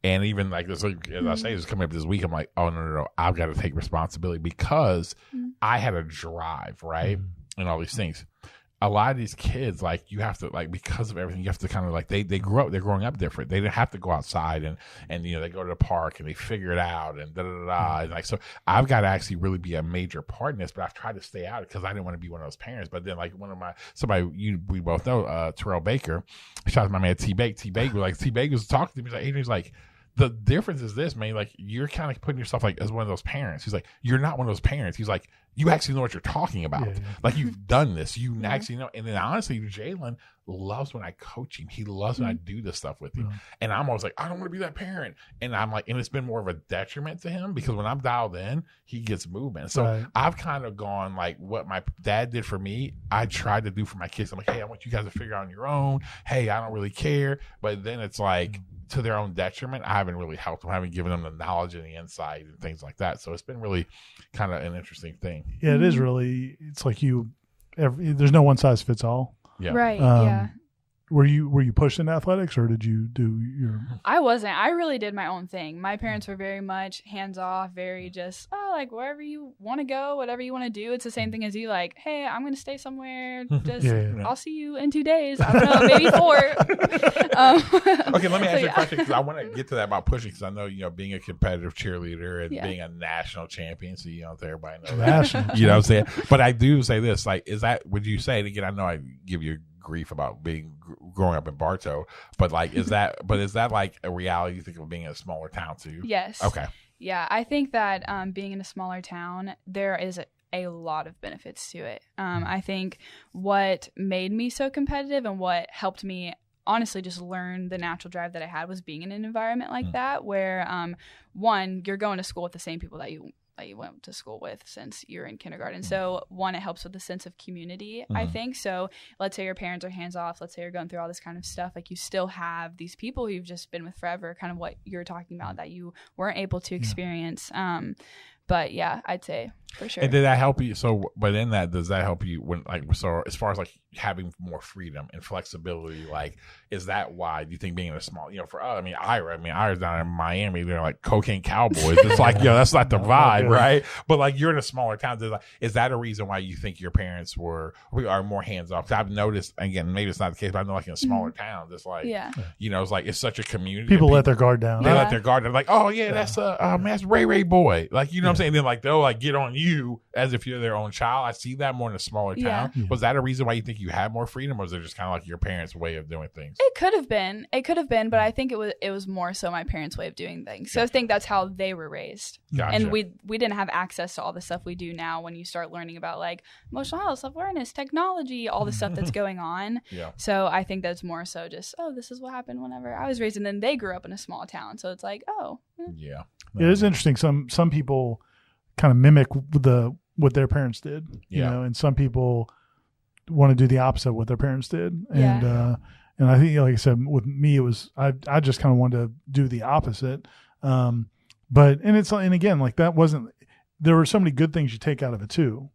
And even like this, like, as I say, this coming up this week, I'm like, oh, no. I've got to take responsibility because I had a drive, right? And all these things. A lot of these kids, like, you have to, like, because of everything, you have to kind of like, they grow up, they're growing up different. They didn't have to go outside and they go to the park and they figure it out and da-da-da-da. And like, so I've got to actually really be a major part in this, but I've tried to stay out because I didn't want to be one of those parents. But then like we both know, Terrell Baker, shout out to my man T-Bake was talking to me, he's like, Adrian's like, the difference is this, man, like, you're kind of putting yourself like as one of those parents. He's like, you're not one of those parents. He's like, you actually know what you're talking about. Like, you've done this. You actually know. And then honestly, Jalen loves when I coach him. He loves when I do this stuff with him. And I'm always like, I don't want to be that parent. And I'm like, and it's been more of a detriment to him because when I'm dialed in, he gets movement. So I've kind of gone like what my dad did for me, I tried to do for my kids. I'm like, hey, I want you guys to figure out on your own. Hey, I don't really care. But then it's like, to their own detriment, I haven't really helped them. I haven't given them the knowledge and the insight and things like that. So it's been really kind of an interesting thing. Yeah, it is really. It's like there's no one size fits all. Yeah. Right. Were you pushed into athletics, or did you do your? I wasn't. I really did my own thing. My parents were very much hands off, very just like wherever you want to go, whatever you want to do. It's the same thing as you, like, hey, I'm going to stay somewhere. Just I'll see you in 2 days. I don't know, maybe 4. Okay, let me ask you a question because I want to get to that about pushing because I know being a competitive cheerleader and being a national champion. So everybody knows that. You know what I'm saying? But I do say this, like, would you say, and again, I know I give you grief about growing up in Bartow, but like, is that like a reality you think of being in a smaller town too? Yes. Okay. Yeah, I think that being in a smaller town, there is a lot of benefits to it. I think what made me so competitive and what helped me honestly just learn the natural drive that I had was being in an environment like that where one, you're going to school with the same people that you went to school with since you're in kindergarten. So one, it helps with the sense of community, I think. So let's say your parents are hands off. Let's say you're going through all this kind of stuff. Like, you still have these people who you've just been with forever, kind of what you're talking about that you weren't able to experience. But yeah, I'd say for sure. And did that help you? So, but in that, does that help you when, like, so as far as like having more freedom and flexibility, like, is that why do you think being in a small, for us, Ira's down in Miami, they're like cocaine cowboys. It's like, that's not the vibe, right? But like, you're in a smaller town. Is that a reason why you think your parents are more hands off? I've noticed, again, maybe it's not the case, but I know like in a smaller town, it's like, it's like, it's such a community. People let their guard down. They let their guard down. Like, oh yeah, that's that's Ray boy. Like, you know what I'm saying? Then like, they'll like get on you as if you're their own child. I see that more in a smaller town. Was that a reason why you think you had more freedom, or was it just kind of like your parents' way of doing things? It could have been, but I think it was more so my parents' way of doing things. So I think that's how they were raised. Gotcha. And we didn't have access to all the stuff we do now when you start learning about like emotional health, self-awareness, technology, all the stuff that's going on. So I think that's more so just, this is what happened whenever I was raised. And then they grew up in a small town. So it's like, Yeah. It is interesting. Some people kind of mimic what their parents did, and some people want to do the opposite of what their parents did. And I think, like I said, with me, it was, I just kind of wanted to do the opposite. And again, like, that wasn't, there were so many good things you take out of it too,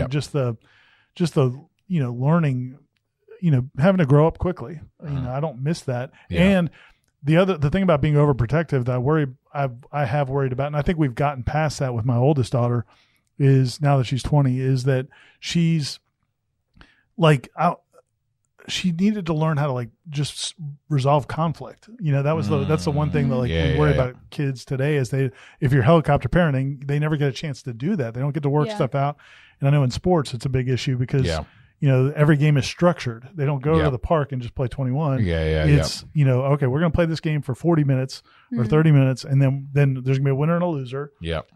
just the learning, having to grow up quickly. I don't miss that. Yeah. And the thing about being overprotective that I have worried about, and I think we've gotten past that with my oldest daughter, is now that she's 20, is that she's like she needed to learn how to like just resolve conflict. That's the one thing that we worry about kids today is if you're helicopter parenting, they never get a chance to do that. They don't get to work stuff out. And I know in sports it's a big issue because every game is structured. They don't go to the park and just play 21. It's okay, we're going to play this game for 40 minutes or 30 minutes, and then there's going to be a winner and a loser.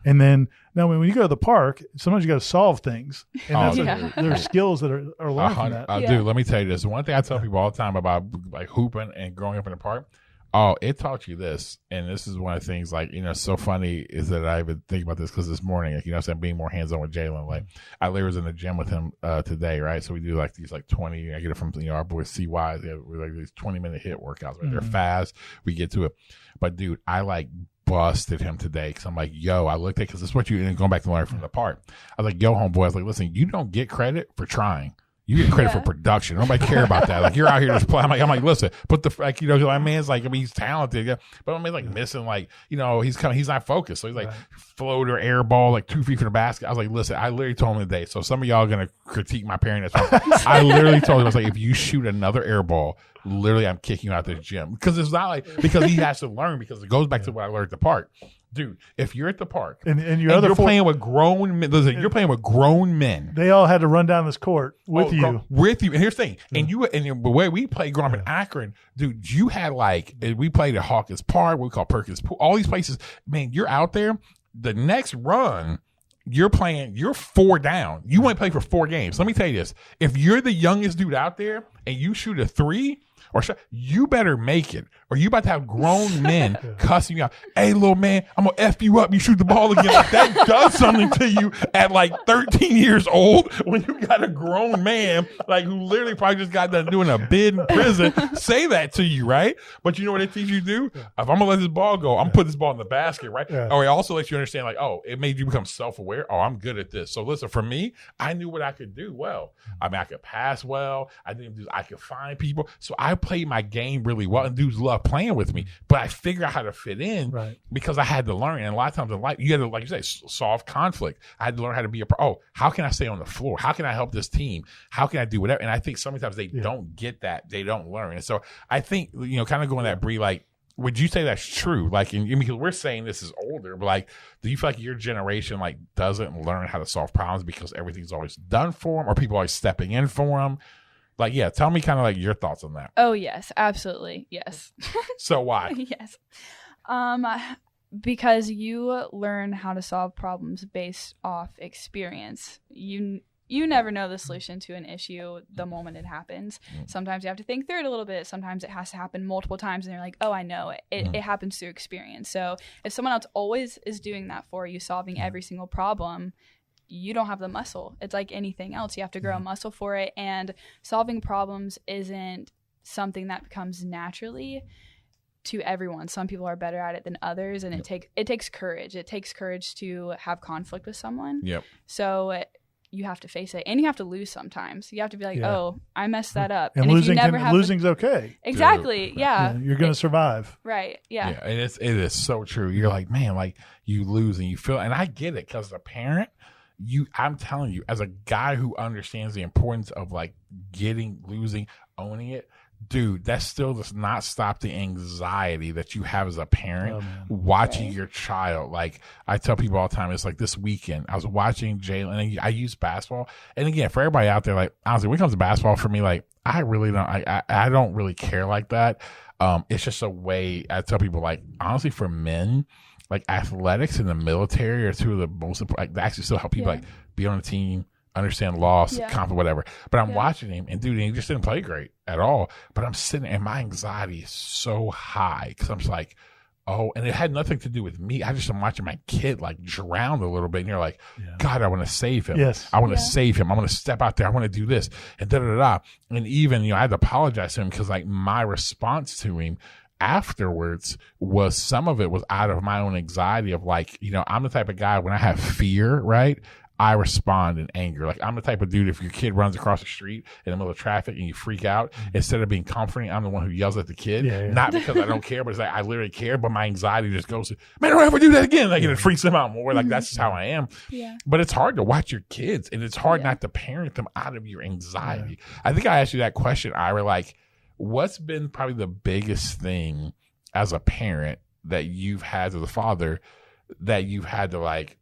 And then now when you go to the park, sometimes you got to solve things, and there's skills that are learned from that. Dude, let me tell you this. One thing I tell people all the time about like hooping and growing up in the park. Oh, it taught you this. And this is one of the things, like, so funny is that I even think about this because this morning, like, I'm being more hands-on with Jalen. Like, I literally was in the gym with him today, right? So we do like these like 20, I get it from, our boys CYs. They have like these 20-minute hit workouts, right? They're fast. We get to it. But, dude, I like busted him today because I'm like, yo, I looked at because this is what you, going back to learn from the park. I was like, yo, homeboy, I was like, listen, you don't get credit for trying. You get credit for production. Nobody care about that. Like, you're out here just playing. I'm like, listen, put the, like, my man's like, he's talented. But I mean, like, missing, like, he's not focused. So he's like, floater, air ball, like 2 feet from the basket. I was like, listen, I literally told him today. So some of y'all are going to critique my parent. I literally told him, I was like, if you shoot another air ball, literally, I'm kicking you out this gym. Because it's not like, because he has to learn, because it goes back to what I learned at the park. Dude, if you're at the park and you're playing with grown men, listen, you're playing with grown men. They all had to run down this court with you. With you. And here's the thing. And the way we played growing up in Akron, dude, you had we played at Hawkins Park, what we call Perkins Pool, all these places. Man, you're out there. The next run, you're 4 down. You want to play for 4 games. Let me tell you this. If you're the youngest dude out there and you shoot a 3, you better make it, or you about to have grown men cussing you out. Hey, little man, I'm gonna F you up. You shoot the ball again. Like, that does something to you at like 13 years old when you got a grown man like who literally probably just got done doing a bid in prison say that to you, right? But you know what it teaches you to do? If I'm gonna let this ball go, I'm gonna put this ball in the basket, right? Or it also lets you understand, like, oh, it made you become self-aware. Oh, I'm good at this. So listen, for me, I knew what I could do well. I mean, I could pass well. I could find people. So I played my game really well, and dudes love playing with me. But I figured out how to fit in because I had to learn. And a lot of times in life, you had to, like you say, solve conflict. I had to learn how to be how can I stay on the floor? How can I help this team? How can I do whatever? And I think sometimes they don't get that. They don't learn. And so I think, kind of going that, Bri, like, would you say that's true? Like, because we're saying this is older, but like, do you feel like your generation like doesn't learn how to solve problems because everything's always done for them, or people are always stepping in for them? Like, yeah, tell me kind of like your thoughts on that. Oh, yes, absolutely. Yes. So why? Yes. Because you learn how to solve problems based off experience. You never know the solution to an issue the moment it happens. Sometimes you have to think through it a little bit. Sometimes it has to happen multiple times and you're like, oh, I know it. It happens through experience. So if someone else always is doing that for you, solving every single problem, you don't have the muscle. It's like anything else. You have to grow a muscle for it. And solving problems isn't something that comes naturally to everyone. Some people are better at it than others. And it takes courage. It takes courage to have conflict with someone. So you have to face it, and you have to lose sometimes. You have to be like, oh, I messed that up. And losing's okay. Exactly. Yeah. You're going to survive. Right. Yeah. And it is so true. You're like, man, like you lose and you feel, and I get it because as a parent, I'm telling you, as a guy who understands the importance of like losing, owning it, dude, that still does not stop the anxiety that you have as a parent watching your child. Like, I tell people all the time, it's like this weekend, I was watching Jalen, and I use basketball. And again, for everybody out there, like, honestly, when it comes to basketball, for me, like, I really don't, I don't really care like that. It's just a way, I tell people, like, honestly, for men, like athletics and the military are two of the most important. Like, they actually still help people like be on a team, understand loss, conflict, whatever. But I'm watching him, and dude, he just didn't play great at all. But I'm sitting, and my anxiety is so high because I'm just like, oh, and it had nothing to do with me. I just am watching my kid like drown a little bit, and you're like, God, I want to save him. Yes, I want to save him. I want to step out there. I want to do this, and da da da. And even I had to apologize to him because like my response to him afterwards was, some of it was out of my own anxiety of like, I'm the type of guy, when I have fear, right, I respond in anger. Like, I'm the type of dude, if your kid runs across the street in the middle of traffic and you freak out, instead of being comforting, I'm the one who yells at the kid. Not because I don't care, but it's like I literally care, but my anxiety just goes, man, don't ever do that again. Like, and it freaks them out more. Like, that's just how I am. But it's hard to watch your kids, and it's hard not to parent them out of your anxiety. I think I asked you that question, Ira, like, what's been probably the biggest thing as a parent that you've had as a father that you've had to, like,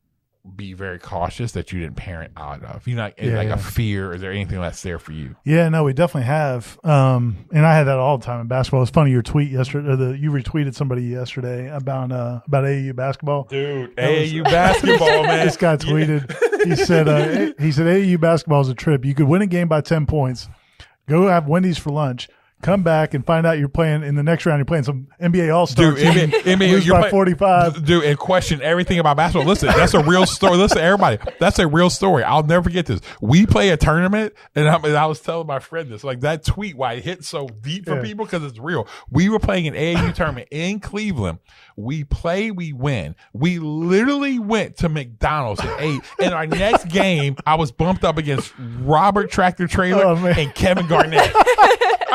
be very cautious that you didn't parent out of? You know, a fear. Is there anything that's there for you? Yeah, no, we definitely have. And I had that all the time in basketball. It's funny, your tweet yesterday, you retweeted somebody yesterday about AAU basketball. Dude, AAU basketball, man. This guy tweeted, he said AAU basketball is a trip. You could win a game by 10 points, go have Wendy's for lunch, come back and find out you're playing in the next round. You're playing some NBA All-Star team. Lose by 45. Dude, and question everything about basketball. Listen, that's a real story. Listen, everybody, that's a real story. I'll never forget this. We play a tournament, and I was telling my friend this. Like, that tweet, why it hit so deep for people, because it's real. We were playing an AAU tournament in Cleveland. We play, we win. We literally went to McDonald's and ate. In our next game, I was bumped up against Robert Tractor Trailer and Kevin Garnett.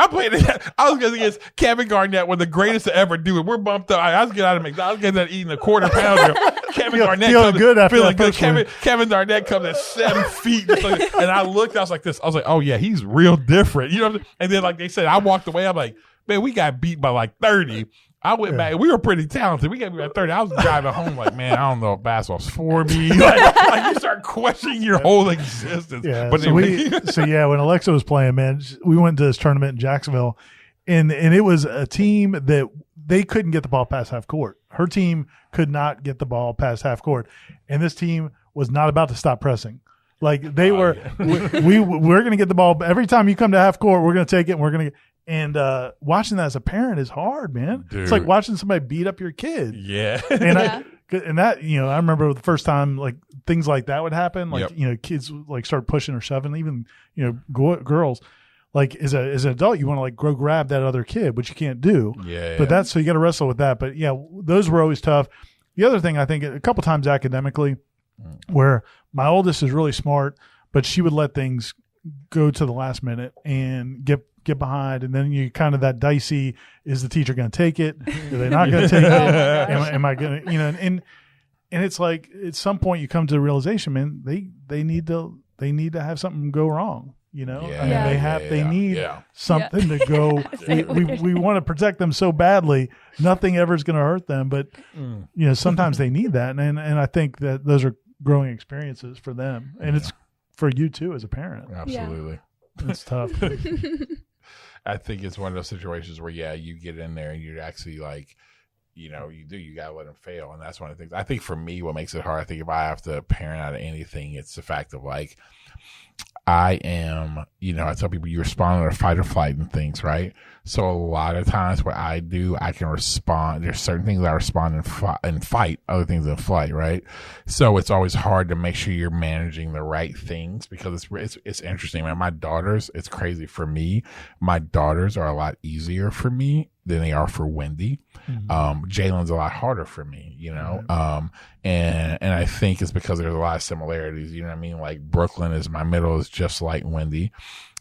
I was against Kevin Garnett, one of the greatest to ever do it. We're bumped up. I was getting out of McDonald's, getting out eating a quarter pounder. Kevin Garnett feeling good after feeling that good. Kevin Garnett comes at 7 feet, and I looked. I was like this. I was like, oh yeah, he's real different. You know. And then, like they said, I walked away. I'm like, man, we got beat by like 30. I went back. We were pretty talented. We got beat by 30. I was driving home like, man, I don't know if basketball's for me. Like you start questioning your whole existence. Yeah. But when Alexa was playing, man, we went to this tournament in Jacksonville, and it was a team that they couldn't get the ball past half court. Her team could not get the ball past half court, and this team was not about to stop pressing. Like they were, we're going to get the ball every time you come to half court. We're going to take it, and we're going to. And watching that as a parent is hard, man. Dude. It's like watching somebody beat up your kid. Yeah. And that, you know, I remember the first time like things like that would happen. Like, you know, kids would like start pushing or shoving, even, you know, girls. Like as an adult, you want to like go grab that other kid, which you can't do. Yeah. But that's, so you got to wrestle with that. But yeah, those were always tough. The other thing, I think a couple times academically, where my oldest is really smart, but she would let things go to the last minute and get behind, and then you kind of that dicey, is the teacher going to take it? Are they not going to take it? Am I going to, you know, and it's like at some point you come to the realization, man, they need to have something go wrong, you know? They need something to go. We want to protect them so badly, nothing ever is going to hurt them, but you know, sometimes they need that. And I think that those are growing experiences for them, and it's for you too as a parent. Absolutely. It's tough. I think it's one of those situations where, you get in there and you actually like, you know, you got to let them fail. And that's one of the things. I think for me, what makes it hard, I think if I have to parent out of anything, it's the fact of like, I am, you know, I tell people you respond to fight or flight and things, right? So a lot of times what I do, I can respond. There's certain things I respond in fight, other things in flight, right? So it's always hard to make sure you're managing the right things, because it's interesting, man. My daughters, it's crazy for me. My daughters are a lot easier for me than they are for Wendy. Jalen's a lot harder for me, you know? And I think it's because there's a lot of similarities, you know what I mean? Like Brooklyn is, my middle is just like Wendy.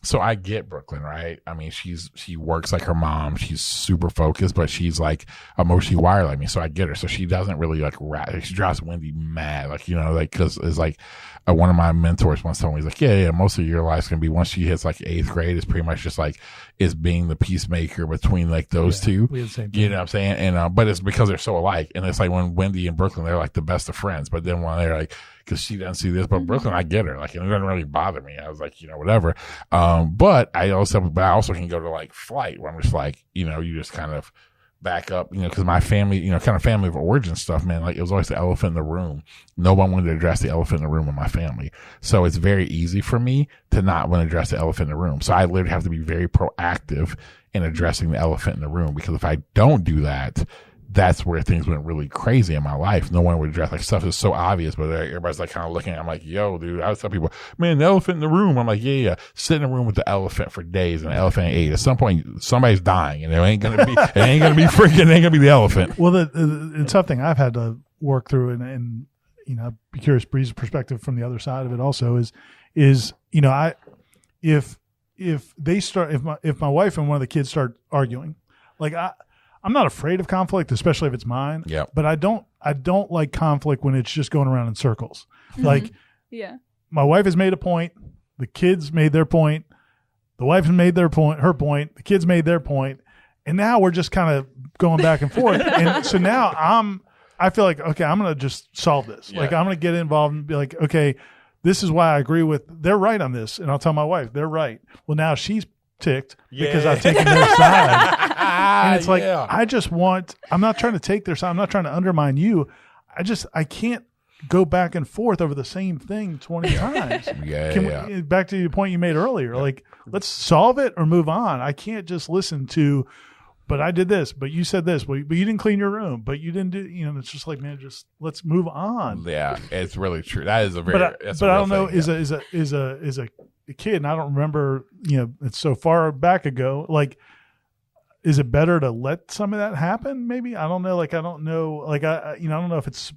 So I get Brooklyn, right? I mean, she works like her mom. She's super focused, but she's like emotionally wired like me. So I get her. So she doesn't really like she drives Wendy mad, like, you know, like, cause it's like one of my mentors once told me, he's like, yeah, most of your life's gonna be, once she hits like 8th grade, it's pretty much just like is being the peacemaker between like those two. You know what I'm saying? And but it's because they're so alike. And it's like when Wendy and Brooklyn, they're like the best of friends. But then when they're like, because she doesn't see this, but Brooklyn, I get her. Like, it doesn't really bother me. I was like, you know, whatever. But I also can go to like flight, where I'm just like, you know, you just kind of back up, you know, because my family, you know, kind of family of origin stuff, man, like it was always the elephant in the room. No one wanted to address the elephant in the room in my family. So it's very easy for me to not want to address the elephant in the room. So I literally have to be very proactive in addressing the elephant in the room, because if I don't do that, that's where things went really crazy in my life. No one would address, like, stuff is so obvious, but everybody's like kind of looking. I'm like, yo, dude, I would tell people, man, the elephant in the room. I'm like, yeah. Sit in a room with the elephant for days, and the elephant ain't ate. At some point, somebody's dying, and it ain't gonna be the elephant. Well, the tough thing I've had to work through, and I'd be curious Bri's perspective from the other side of it also is if my wife and one of the kids start arguing, like I'm not afraid of conflict, especially if it's mine. Yeah. But I don't like conflict when it's just going around in circles. Like, yeah, my wife has made a point, the kids made their point, the wife has made her point, the kids made their point, and now we're just kind of going back and forth. And so now I feel like, okay, I'm going to just solve this. Yeah. Like, I'm going to get involved and be like, okay, this is why I agree with, they're right on this. And I'll tell my wife, they're right. Well, now she's ticked because I've taken their side. And it's like, I'm not trying to take their side. I'm not trying to undermine you. I can't go back and forth over the same thing 20 times. Back to the point you made earlier, like, let's solve it or move on. I can't just listen to, but I did this, but you said this, but you didn't clean your room, but you didn't do, it's just like, man, just let's move on. Yeah, it's really true. That is a very, but I don't know, is a kid, and I don't remember, it's so far back ago, like, is it better to let some of that happen? Maybe, I don't know. Like, I don't know. Like, I don't know if it's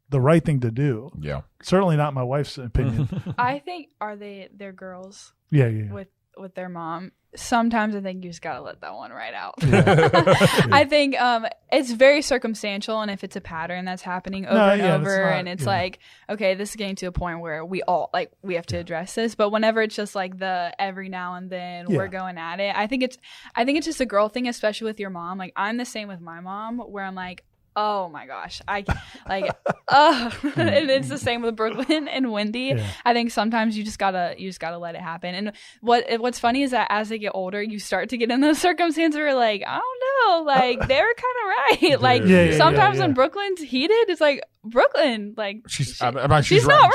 the right thing to do. Yeah. Certainly not my wife's opinion. I think, they're girls. Yeah. With their mom. Sometimes I think you just gotta let that one ride out. Yeah. I think it's very circumstantial, and if it's a pattern that's happening over and over, and it's like, okay, this is getting to a point where we have to address this. But whenever it's just like the every now and then we're going at it, I think it's just a girl thing, especially with your mom. Like, I'm the same with my mom, where I'm like, oh my gosh, and it's the same with Brooklyn and Wendy. Yeah. I think sometimes you just gotta let it happen. And what's funny is that as they get older, you start to get in those circumstances where, like, I don't know, like, they were kind of right. Like, sometimes when Brooklyn's heated, it's like, Brooklyn, like, she's not right. She's not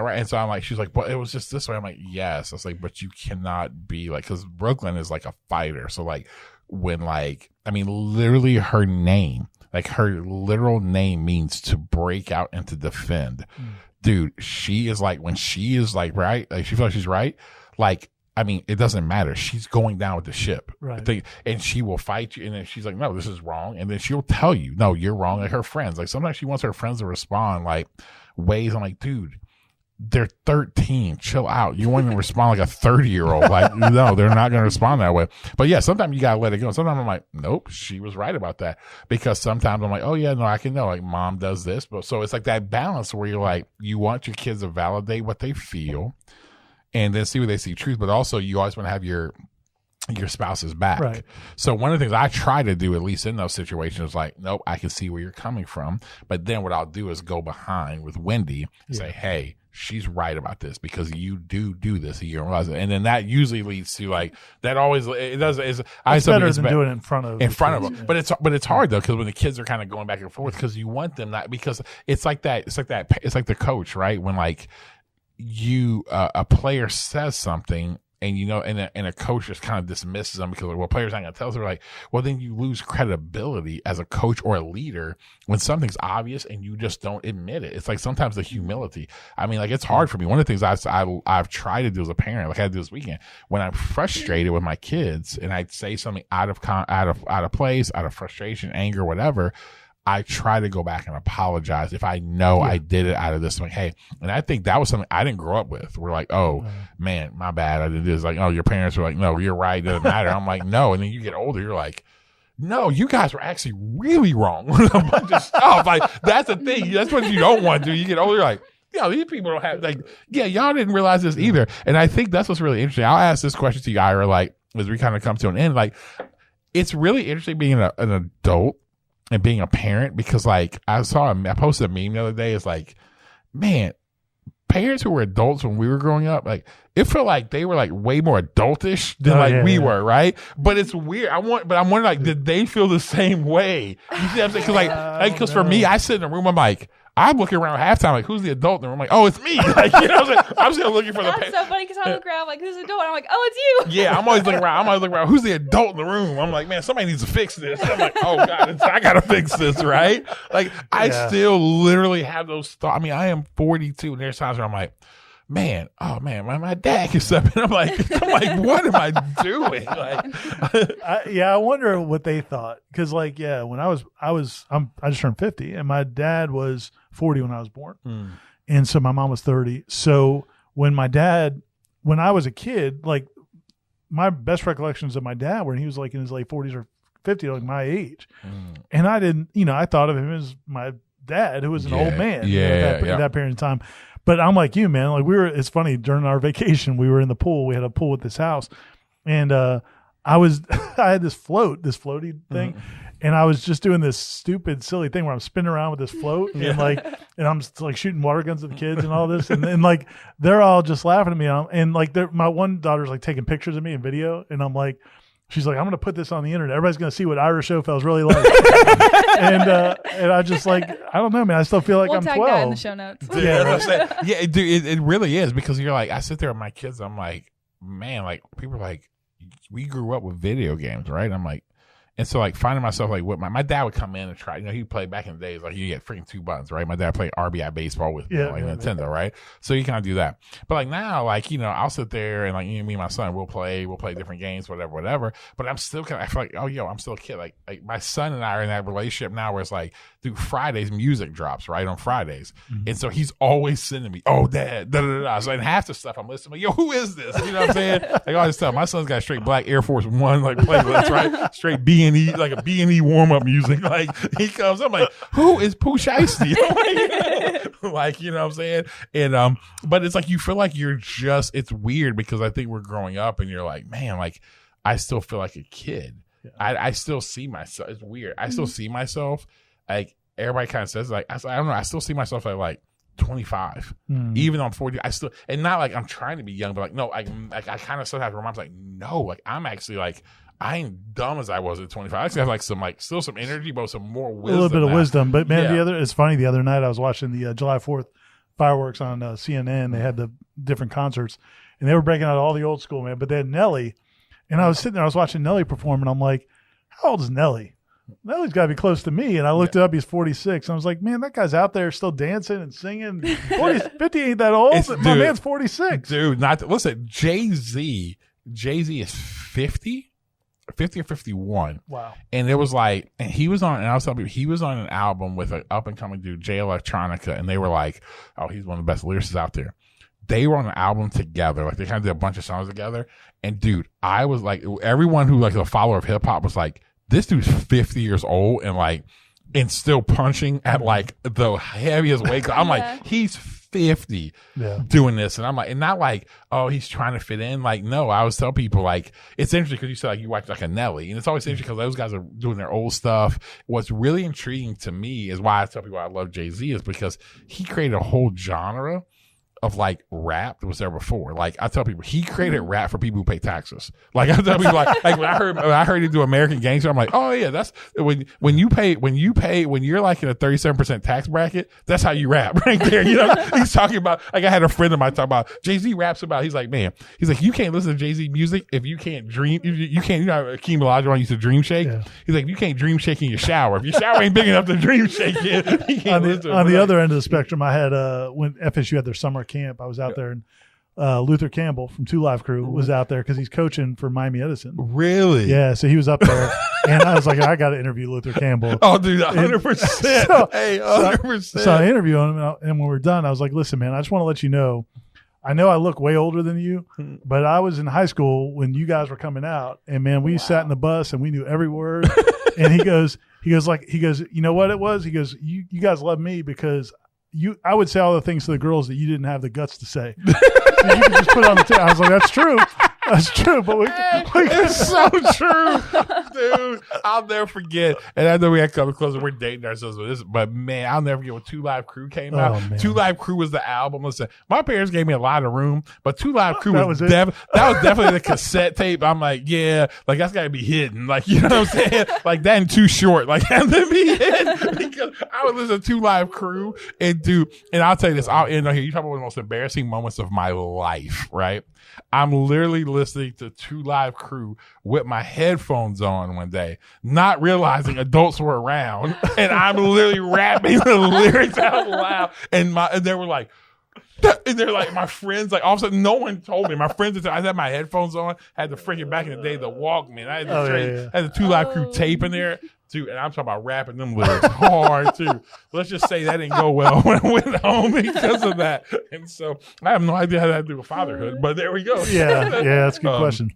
right. And so I'm like, she's like, but it was just this way. I'm like, yes. I was like, but you cannot be like, because Brooklyn is like a fighter. So, like, when, like, I mean, literally her name, like, her literal name means to break out and to defend. Dude, she is like, when she is like, right, like, she feels like she's right, like, I mean, it doesn't matter. She's going down with the ship. Right. And she will fight you. And then she's like, no, this is wrong. And then she'll tell you, no, you're wrong. Like, her friends, like, sometimes she wants her friends to respond like ways. I'm like, dude, they're 13. Chill out. You want them to respond like a 30-year-old. Like, no, they're not going to respond that way. But yeah, sometimes you got to let it go. Sometimes I'm like, nope, she was right about that. Because sometimes I'm like, oh yeah, no, I can know. Like, mom does this. But so it's like that balance where you're like, you want your kids to validate what they feel and then see where they see truth. But also you always want to have your spouse's back. Right. So one of the things I try to do, at least in those situations, is like, nope, I can see where you're coming from. But then what I'll do is go behind with Wendy and say, hey, she's right about this because you do this. You don't realize it. And then that usually leads to, like, that always, it does. It's better than doing it in front of them. Yeah. But it's hard though, because when the kids are kind of going back and forth, because you want them not, because it's like the coach, right? When, like, a player says something, and and a coach just kind of dismisses them because, well, players aren't going to tell us. They're like, well, then you lose credibility as a coach or a leader when something's obvious and you just don't admit it. It's like sometimes the humility. I mean, like, it's hard for me. One of the things I've tried to do as a parent, like I had to do this weekend, when I'm frustrated with my kids and I say something out of place, out of frustration, anger, whatever, I try to go back and apologize if I know I did it out of this. I'm like, hey, and I think that was something I didn't grow up with. We're like, oh, man, my bad. I did this. Like, oh, your parents were like, no, you're right. It doesn't matter. I'm like, no. And then you get older, you're like, no, you guys were actually really wrong with a bunch of stuff. Like, that's the thing. That's what you don't want to do. You get older, you're like, these people don't have, like, y'all didn't realize this either. And I think that's what's really interesting. I'll ask this question to you, Ira, like, as we kind of come to an end. Like, it's really interesting being an adult and being a parent, because, like, I posted a meme the other day. It's like, man, parents who were adults when we were growing up, like, it felt like they were, like, way more adultish than we were, right? But it's weird. I'm wondering, like, did they feel the same way? You see what I'm saying? Because for me, I sit in the room, I'm like, I'm looking around halftime, like, who's the adult in the room? I'm like, oh, it's me. Like, I'm still looking for That's so funny, because I look around, like, who's the adult? And I'm like, oh, it's you. Yeah, I'm always looking around. Who's the adult in the room? I'm like, man, somebody needs to fix this. I'm like, oh, God, I got to fix this, right? Like, I still literally have those thoughts. I mean, I am 42, and there's times where I'm like, man, my dad can step in. I'm like, what am I doing? Like, I wonder what they thought. Cause like, yeah, when I just turned 50 and my dad was 40 when I was born. And so my mom was 30. So when I was a kid, like my best recollections of my dad were when he was like in his late 40s or 50, like my age. And I didn't, I thought of him as my dad, who was an old man at that period of time. But I'm like you, man. Like it's funny, during our vacation, we were in the pool. We had a pool at this house. And I had this floaty thing. And I was just doing this stupid, silly thing where I'm spinning around with this float and I'm like shooting water guns at the kids and all this. And like, they're all just laughing at me. And like, my one daughter's like taking pictures of me in video. And I'm like, she's like, I'm going to put this on the internet. Everybody's going to see what Irish Ofell's really like. and I just like, I don't know, man. I still feel like we'll I'm tag 12. that in the show notes. Dude, yeah, dude, it really is, because you're like, I sit there with my kids. I'm like, man, like people are like, we grew up with video games, right? I'm like, and so like finding myself like what my dad would come in and try, he'd play back in the days, like you get freaking 2 buttons, right? My dad played RBI baseball with Nintendo, right? So you kind of do that. But like now, like, I'll sit there and like, me and my son, we'll play different games, whatever. But I'm still I feel like, I'm still a kid. Like my son and I are in that relationship now where it's like, dude, Fridays music drops, right? On Fridays. And so he's always sending me, oh, dad, da-da-da-da. So and half the stuff I'm listening to, who is this? You know what I'm saying? Like all this stuff. My son's got straight black Air Force One, like playlist, right? Straight B&E, like a B&E warm-up music. Like he comes, I'm like, who is Pooh Shiesty? Like, you know what I'm saying? And but it's like you feel like it's weird, because I think we're growing up and you're like, man, like I still feel like a kid. Yeah. I still see myself. It's weird. I still see myself, like everybody kind of says, like I don't know, I still see myself at like 25, even on 40. I still, and not like I'm trying to be young, but like no, I kind of still have to remind myself, like no, like I'm actually like, I ain't dumb as I was at 25. I actually have like some still some energy, but some more wisdom. A little bit of wisdom. But man, it's funny. The other night I was watching the July 4th fireworks on CNN. They had the different concerts, and they were breaking out all the old school, man. But they had Nelly, and I was sitting there, I was watching Nelly perform, and I'm like, how old is Nelly? Nelly's got to be close to me. And I looked it up, he's 46. And I was like, man, that guy's out there still dancing and singing. 50 ain't that old. My man's 46. Dude, listen, Jay-Z is 50 or 51. Wow. And it was like, and he was on, and I was telling people, he was on an album with an up and coming dude, Jay Electronica, and they were like, oh, he's one of the best lyricists out there. They were on an album together. Like they kind of did a bunch of songs together. And dude, I was like, everyone who like a follower of hip hop was like, this dude's 50 years old and still punching at like the heaviest weight. I'm like, he's 50 doing this. And I'm like, and not like, oh, he's trying to fit in. Like, no, I always tell people, like, it's interesting because you said like you watch like a Nelly, and it's always interesting because those guys are doing their old stuff. What's really intriguing to me is why I tell people I love Jay-Z is because he created a whole genre of like rap that was there before. Like I tell people, he created rap for people who pay taxes. Like I tell people, like when I heard him do American Gangster, I'm like, oh yeah, that's when you're like in a 37% tax bracket, that's how you rap right there. He's talking about, like I had a friend of mine talk about Jay-Z raps about, he's like, you can't listen to Jay-Z music if you can't dream. You can't, Akeem Olajuwon used to dream shake. Yeah. He's like, you can't dream shake in your shower. If your shower ain't big enough to dream shake it, you can't listen to it. On the other end of the spectrum, I had when FSU had their summer camp, I was out there, and Luther Campbell from 2 Live Crew was out there because he's coaching for Miami Edison. Really? Yeah, so he was up there, and I was like, I got to interview Luther Campbell. Oh, dude, 100%. Hey, 100%. So I interviewed him, and when we're done, I was like, listen, man, I just want to let you know, I know I look way older than you, but I was in high school when you guys were coming out, and man, we sat in the bus and we knew every word. And he goes, you know what it was? He goes, you guys love me because I would say all the things to the girls that you didn't have the guts to say. So you could just put it on the table. I was like, that's true. That's true, but it's so true, dude. I'll never forget. And I know we had to come closer. We're dating ourselves with this, but man, I'll never forget when 2 Live Crew came out. Man. 2 Live Crew was the album. Listen, my parents gave me a lot of room, but 2 Live Crew that was definitely the cassette tape. I'm like, yeah, like that's got to be hidden. Like, you know what I'm saying? Like that and Too Short. Like that to be hidden because I would listen to 2 Live Crew and I'll tell you this. I'll end on here. You talk about one of the most embarrassing moments of my life, right? I'm literally listening to 2 Live Crew with my headphones on one day, not realizing adults were around, and I'm literally rapping the lyrics out loud, and they were like, And they're like, my friends, like all of a sudden, no one told me. My friends, I had my headphones on, had the freaking back in the day, the Walkman. I had the had the 2 Live Crew tape in there. Too, and I'm talking about rapping them lyrics hard too. Let's just say that didn't go well when I went home because of that. And so I have no idea how that had to do with fatherhood, but there we go. Yeah, that's a good question.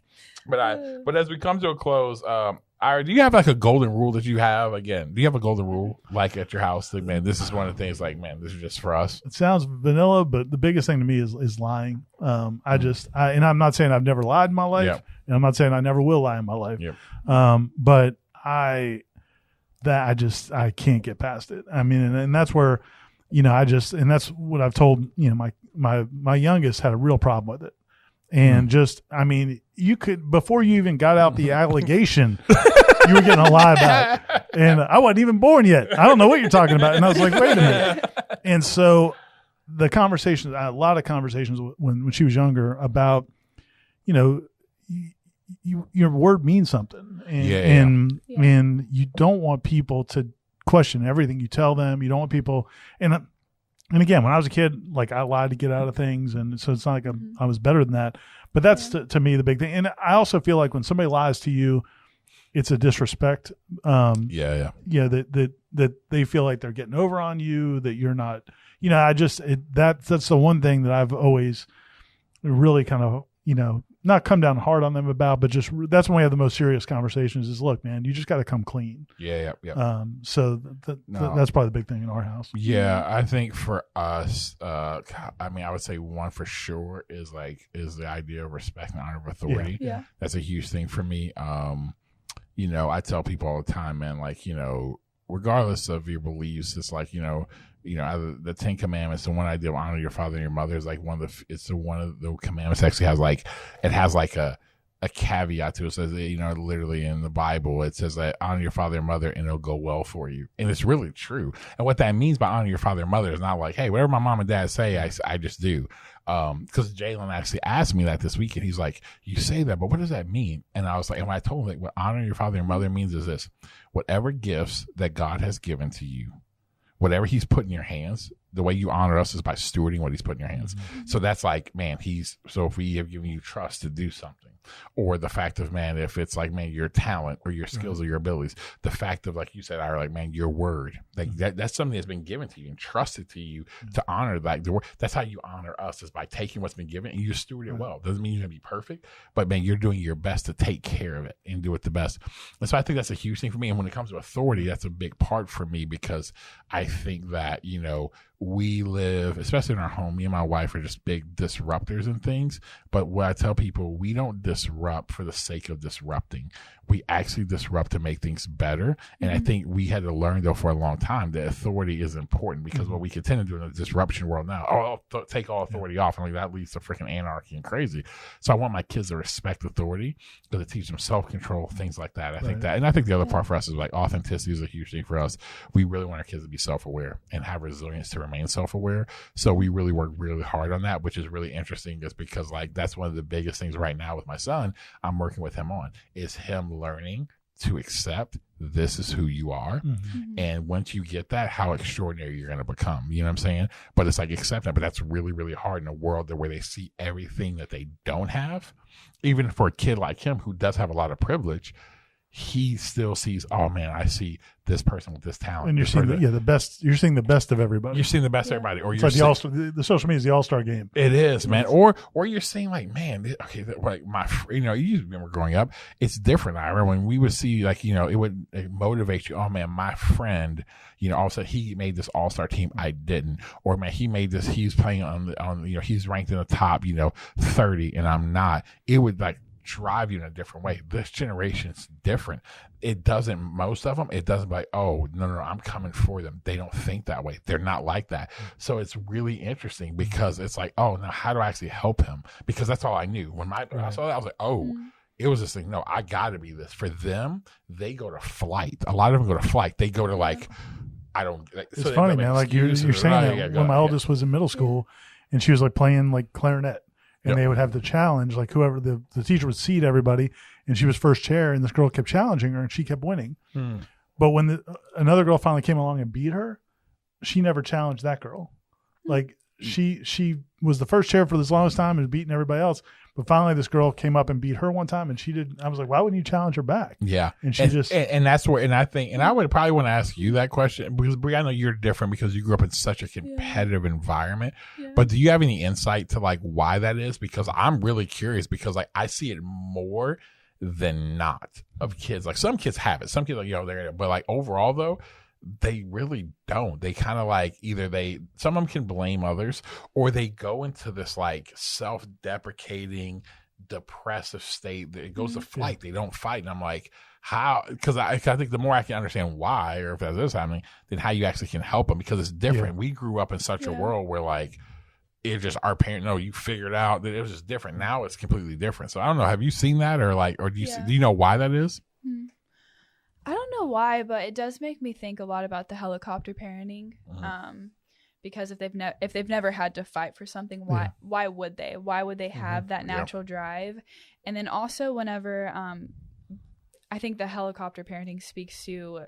But as we come to a close, Ira, do you have like a golden rule that you have? Again, do you have a golden rule like at your house? Like, man, this is one of the things. Like, man, this is just for us. It sounds vanilla, but the biggest thing to me is lying. And I'm not saying I've never lied in my life, and I'm not saying I never will lie in my life. But I can't get past it. I mean, and that's where, and that's what I've told, my youngest had a real problem with it. And you could, before you even got out the allegation, you were getting a lie about it. And I wasn't even born yet. I don't know what you're talking about. And I was like, wait a minute. And so a lot of conversations when she was younger about, your word means something. And you don't want people to question everything you tell them. You don't want people, and again, when I was a kid, like I lied to get out of things, and so it's not like I was better than that. But that's to me the big thing. And I also feel like when somebody lies to you, it's a disrespect. That they feel like they're getting over on you, that you're not. That's the one thing that I've always really kind of not come down hard on them about, but just that's when we have the most serious conversations is, look, man, you just got to come clean. So that's probably the big thing in our house. Yeah. I think for us, I would say one for sure is the idea of respect and honor of authority. Yeah. That's a huge thing for me. I tell people all the time, man, regardless of your beliefs, it's like, the 10 Commandments, the one idea of honor your father and your mother is like one of the commandments actually has a caveat to it. It says, literally in the Bible, it says that honor your father and mother and it'll go well for you. And it's really true. And what that means by honor your father and mother is not like, hey, whatever my mom and dad say, I just do. Because Jalen actually asked me that this week, and he's like, you say that, but what does that mean? And I was like, and when I told him, like, what honor your father and mother means is this: whatever gifts that God has given to you, whatever he's put in your hands, the way you honor us is by stewarding what he's put in your hands. Mm-hmm. So that's like, man, so if we have given you trust to do something, or the fact of, man, if it's like, man, your talent or your skills or your abilities, the fact of, like you said, Ira, like, man, your word, like that's something that's been given to you and trusted to you to honor, like the word. That's how you honor us, is by taking what's been given and you steward it well. Doesn't mean you're going to be perfect, but man, you're doing your best to take care of it and do it the best. And so I think that's a huge thing for me. And when it comes to authority, that's a big part for me, because I think that, we live, especially in our home, me and my wife are just big disruptors and things. But what I tell people, we don't disrupt for the sake of disrupting. We actually disrupt to make things better. And I think we had to learn, though, for a long time that authority is important, because what we continue to do in the disruption world now, take all authority off. And that leads to freaking anarchy and crazy. So I want my kids to respect authority, because it teaches them self-control, things like that. I think that, and I think the other part for us is like authenticity is a huge thing for us. We really want our kids to be self-aware and have resilience to remain self-aware. So we really work really hard on that, which is really interesting, is because like that's one of the biggest things right now with my son I'm working with him on, is him learning to accept this is who you are. Mm-hmm. And once you get that, how extraordinary you're going to become. You know what I'm saying? But it's like, accept that. But that's really, really hard in a world where they see everything that they don't have. Even for a kid like him who does have a lot of privilege, he still sees, oh man, I see this person with this talent. And you're seeing the best. You're seeing the best of everybody. You're seeing the best of everybody. Or it's you're like the social media is the all-star game. It is, man. Or you're saying like, man, okay, like you remember growing up, it's different. I remember when we would see like, it would motivate you. Oh man, my friend, all of a sudden he made this all-star team. I didn't. Or man, he made this. He's playing on he's ranked in the top 30, and I'm not. It would like drive you in a different way. This generation's different. It doesn't, most of them, it doesn't be like, oh, no, I'm coming for them. They don't think that way. They're not like that. So it's really interesting, because it's like, oh, now how do I actually help him? Because that's all I knew. When I saw that, I was like, oh, it was this thing. No, I got to be this. For them, they go to flight. A lot of them go to flight. They go to like, I don't. Like, it's so funny, man. Like you're saying that when my oldest was in middle school, and she was like playing like clarinet. And they would have the challenge, like whoever the teacher would seat everybody, and she was first chair, and this girl kept challenging her, and she kept winning. But when another girl finally came along and beat her, she never challenged that girl. Like she was the first chair for the longest time and beating everybody else. But finally, this girl came up and beat her one time, and she did. I was like, "Why wouldn't you challenge her back?" Yeah, and she just and that's where. And I think, and I would probably want to ask you that question because Bri, I know you're different because you grew up in such a competitive environment. Yeah. But do you have any insight to like why that is? Because I'm really curious because like I see it more than not of kids. Like some kids have it, some kids like they're, but like overall though. They really don't. They kind of like some of them can blame others or they go into this like self-deprecating, depressive state that it goes to flight. They don't fight. And I'm like, how? Because I think the more I can understand why or if that is happening, then how you actually can help them because it's different. Yeah. We grew up in such a world where like, it's just our parents, no, you figured out that it was just different. Now it's completely different. So I don't know. Have you seen that or like, or do you know why that is? Mm-hmm. I don't know why, but it does make me think a lot about the helicopter parenting. Because if they've never had to fight for something, why would they? Why would they have that natural drive? And then also whenever I think the helicopter parenting speaks to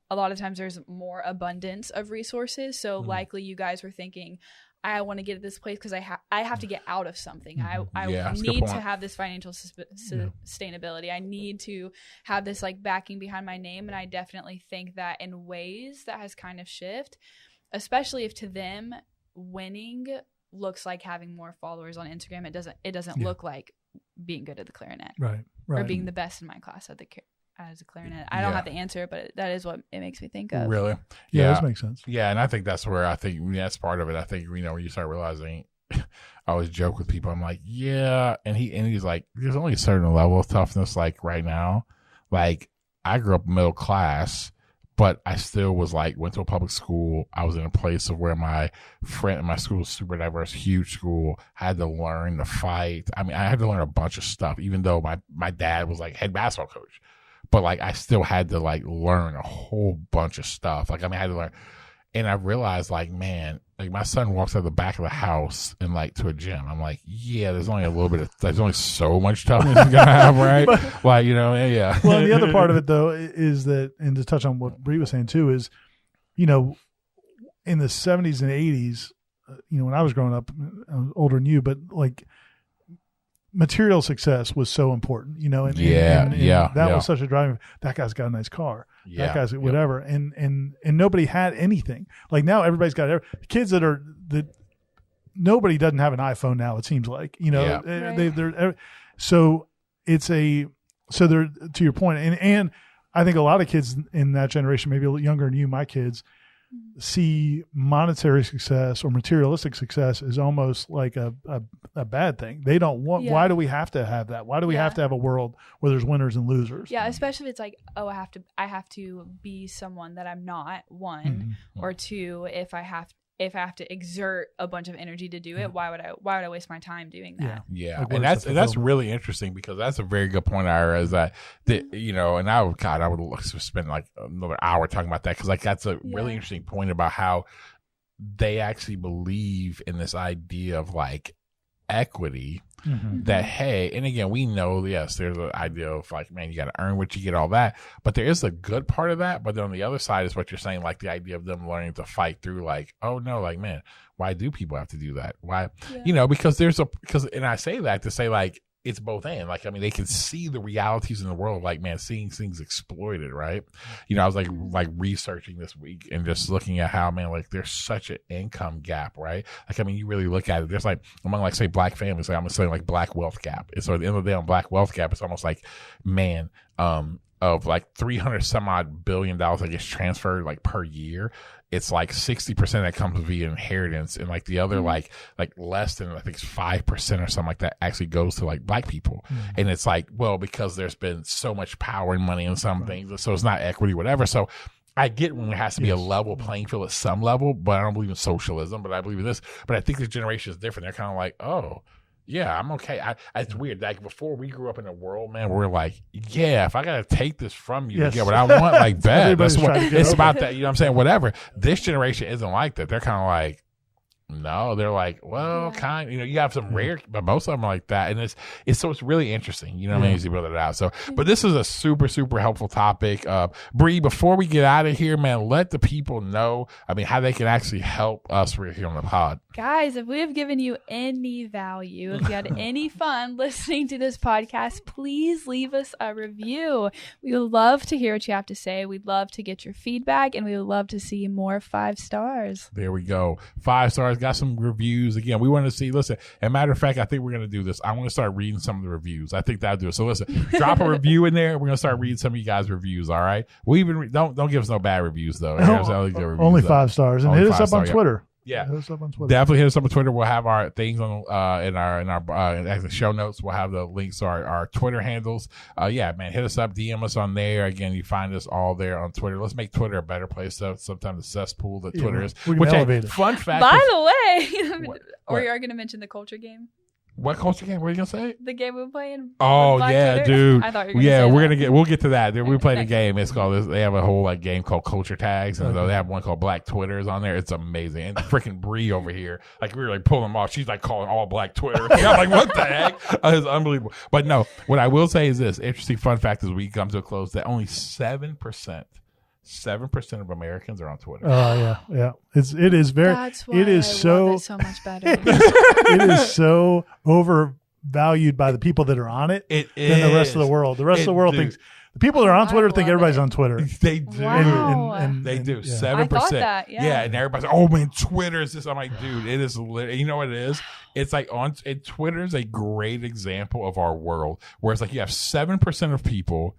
a lot of times there's more abundance of resources. So likely you guys were thinking, I want to get to this place because I have to get out of something. I need to have this financial sustainability. I need to have this like backing behind my name. And I definitely think that in ways that has kind of shifted, especially if to them winning looks like having more followers on Instagram. It doesn't look like being good at the clarinet, right, or being the best in my class as a clarinet. I don't have the answer, but that is what it makes me think of. Really? Yeah, that makes sense. Yeah, and I think that's where that's part of it. I think when you start realizing, I always joke with people. I'm like, yeah, and he's like, there's only a certain level of toughness. Like right now, like I grew up middle class, but I still was like went to a public school. I was in a place of where my school was super diverse, huge school. I had to learn to fight. I mean, I had to learn a bunch of stuff, even though my dad was like head basketball coach. But like I still had to like learn a whole bunch of stuff. Like I had to learn, and I realized like, man, like my son walks out the back of the house and like to a gym. I'm like, yeah, there's only there's only so much toughness you're gonna have, right? Like yeah. Well, and the other part of it though is that, and to touch on what Bri was saying too, is in the 70s and 80s, when I was growing up, I was older than you, but like. Material success was so important, and that was such a driving. That guy's got a nice car. That guy's whatever, and nobody had anything. Like now, everybody's got kids that nobody doesn't have an iPhone now. It seems like they're so they're to your point, and I think a lot of kids in that generation, maybe a little younger than you, my kids, see monetary success or materialistic success as almost like a bad thing. They don't want. Yeah. Why do we have to have that? Why do we have to have a world where there's winners and losers? Yeah, especially if it's like, oh, I have to be someone that I'm not. One or two, if I have to exert a bunch of energy to do it, why would I waste my time doing that? Yeah. Like, and that's really interesting because that's a very good point, Ira, is that and I would spend like another hour talking about that because like that's a really interesting point about how they actually believe in this idea of like equity that, hey, and again, we know, yes, there's an idea of like, man, you got to earn what you get, all that, but there is a good part of that. But then on the other side is what you're saying, like the idea of them learning to fight through like, oh no, like, man, why do people have to do that? Why, because and I say that to say like, it's both and like, I mean, they can see the realities in the world, like, man, seeing things exploited, right? I was like researching this week and just looking at how, man, like there's such an income gap, right? Like, I mean, you really look at it, there's like among like say black families, like I'm saying like black wealth gap. And so at the end of the day on black wealth gap, it's almost like, man, of like 300 some odd billion dollars that gets transferred like per year. It's like 60% that comes via inheritance, and like the other like less than I think it's 5% or something like that actually goes to like black people. And it's like, well, because there's been so much power and money in some things, so it's not equity, whatever. So I get when there has to be a level playing field at some level, but I don't believe in socialism, but I believe in this. But I think the generation is different. They're kind of like, oh, yeah, I'm okay. It's weird. Like before we grew up in a world, man, we're like, yeah, if I gotta take this from you to get what I want, like bet. That's what it's about. That, you know what I'm saying? Whatever. This generation isn't like that. They're kind of like, No, they're like, well, kind. You know, you have some rare, but most of them are like that, and it's really interesting. You know what I mean? As you build it out. So, but this is a super helpful topic. Bri, before we get out of here, man, let the people know. I mean, how they can actually help us right here on the pod. Guys, if we have given you any value, if you had any fun listening to this podcast, please leave us a review. We would love to hear what you have to say. We'd love to get your feedback, and we would love to see more 5 stars. There we go. 5 stars. Got some reviews. Again, we want to see, listen, as a matter of fact, I think we're going to do this. I want to start reading some of the reviews. I think that'll do it. So listen, drop a review in there. We're going to start reading some of you guys' reviews, all right? We even don't give us no bad reviews, though. Only 5 stars. And hit us up on Twitter. Yeah, hit us up on Twitter. Definitely hit us up on Twitter. We'll have our things on in our show notes. We'll have the links to our Twitter handles. Yeah, man, hit us up, DM us on there. Again, you find us all there on Twitter. Let's make Twitter a better place. So sometimes the cesspool that Twitter is. Which, fun fact. By the way, or you are going to mention the culture game. What culture game? What are you gonna say? The game we're playing. Oh yeah, Twitter? dude. I thought you were gonna say we'll get to that. We played a game. It's called. They have a whole game called Culture Tags, and they have one called Black Twitters on there. It's amazing. And freaking Bri over here, like we were like pulling them off. She's like calling all Black Twitter. I'm like, what the heck? It's unbelievable. But no, what I will say is this: interesting fun fact as we come to a close that only 7% of Americans are on Twitter. Oh yeah. It is very. That's why it is love it so much better. It is so overvalued by the people that are on it than the rest of the world. The rest of the world thinks the people that are on Twitter think everybody's on Twitter. They do. Wow. And they do. 7%. I thought that, yeah. And everybody's like, oh man, Twitter is this. I'm like, dude, it is literally, you know what it is? It's like Twitter is a great example of our world where it's like you have 7% of people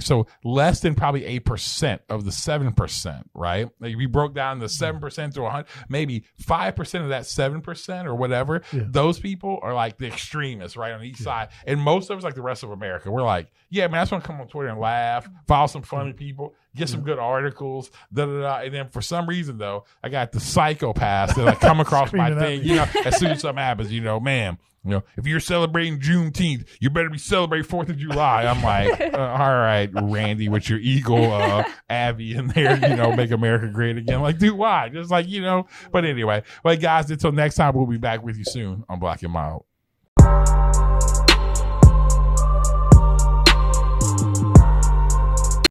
so less than probably 8% of the 7%, right? Like if you broke down the 7% to 100, maybe 5% of that 7% or whatever, those people are like the extremists, right, on each side. And most of us, like the rest of America, we're like, yeah, man, I just want to come on Twitter and laugh, follow some funny people, get some good articles, and then for some reason, though, I got the psychopaths that like come across my thing, as soon as something happens, man, if you're celebrating Juneteenth, you better be celebrating 4th of July. I'm like, all right, Randy, with your eagle, Abby in there, make America great again. I'm like, dude, why? Just like, But anyway, guys, until next time, we'll be back with you soon on Black and Mild.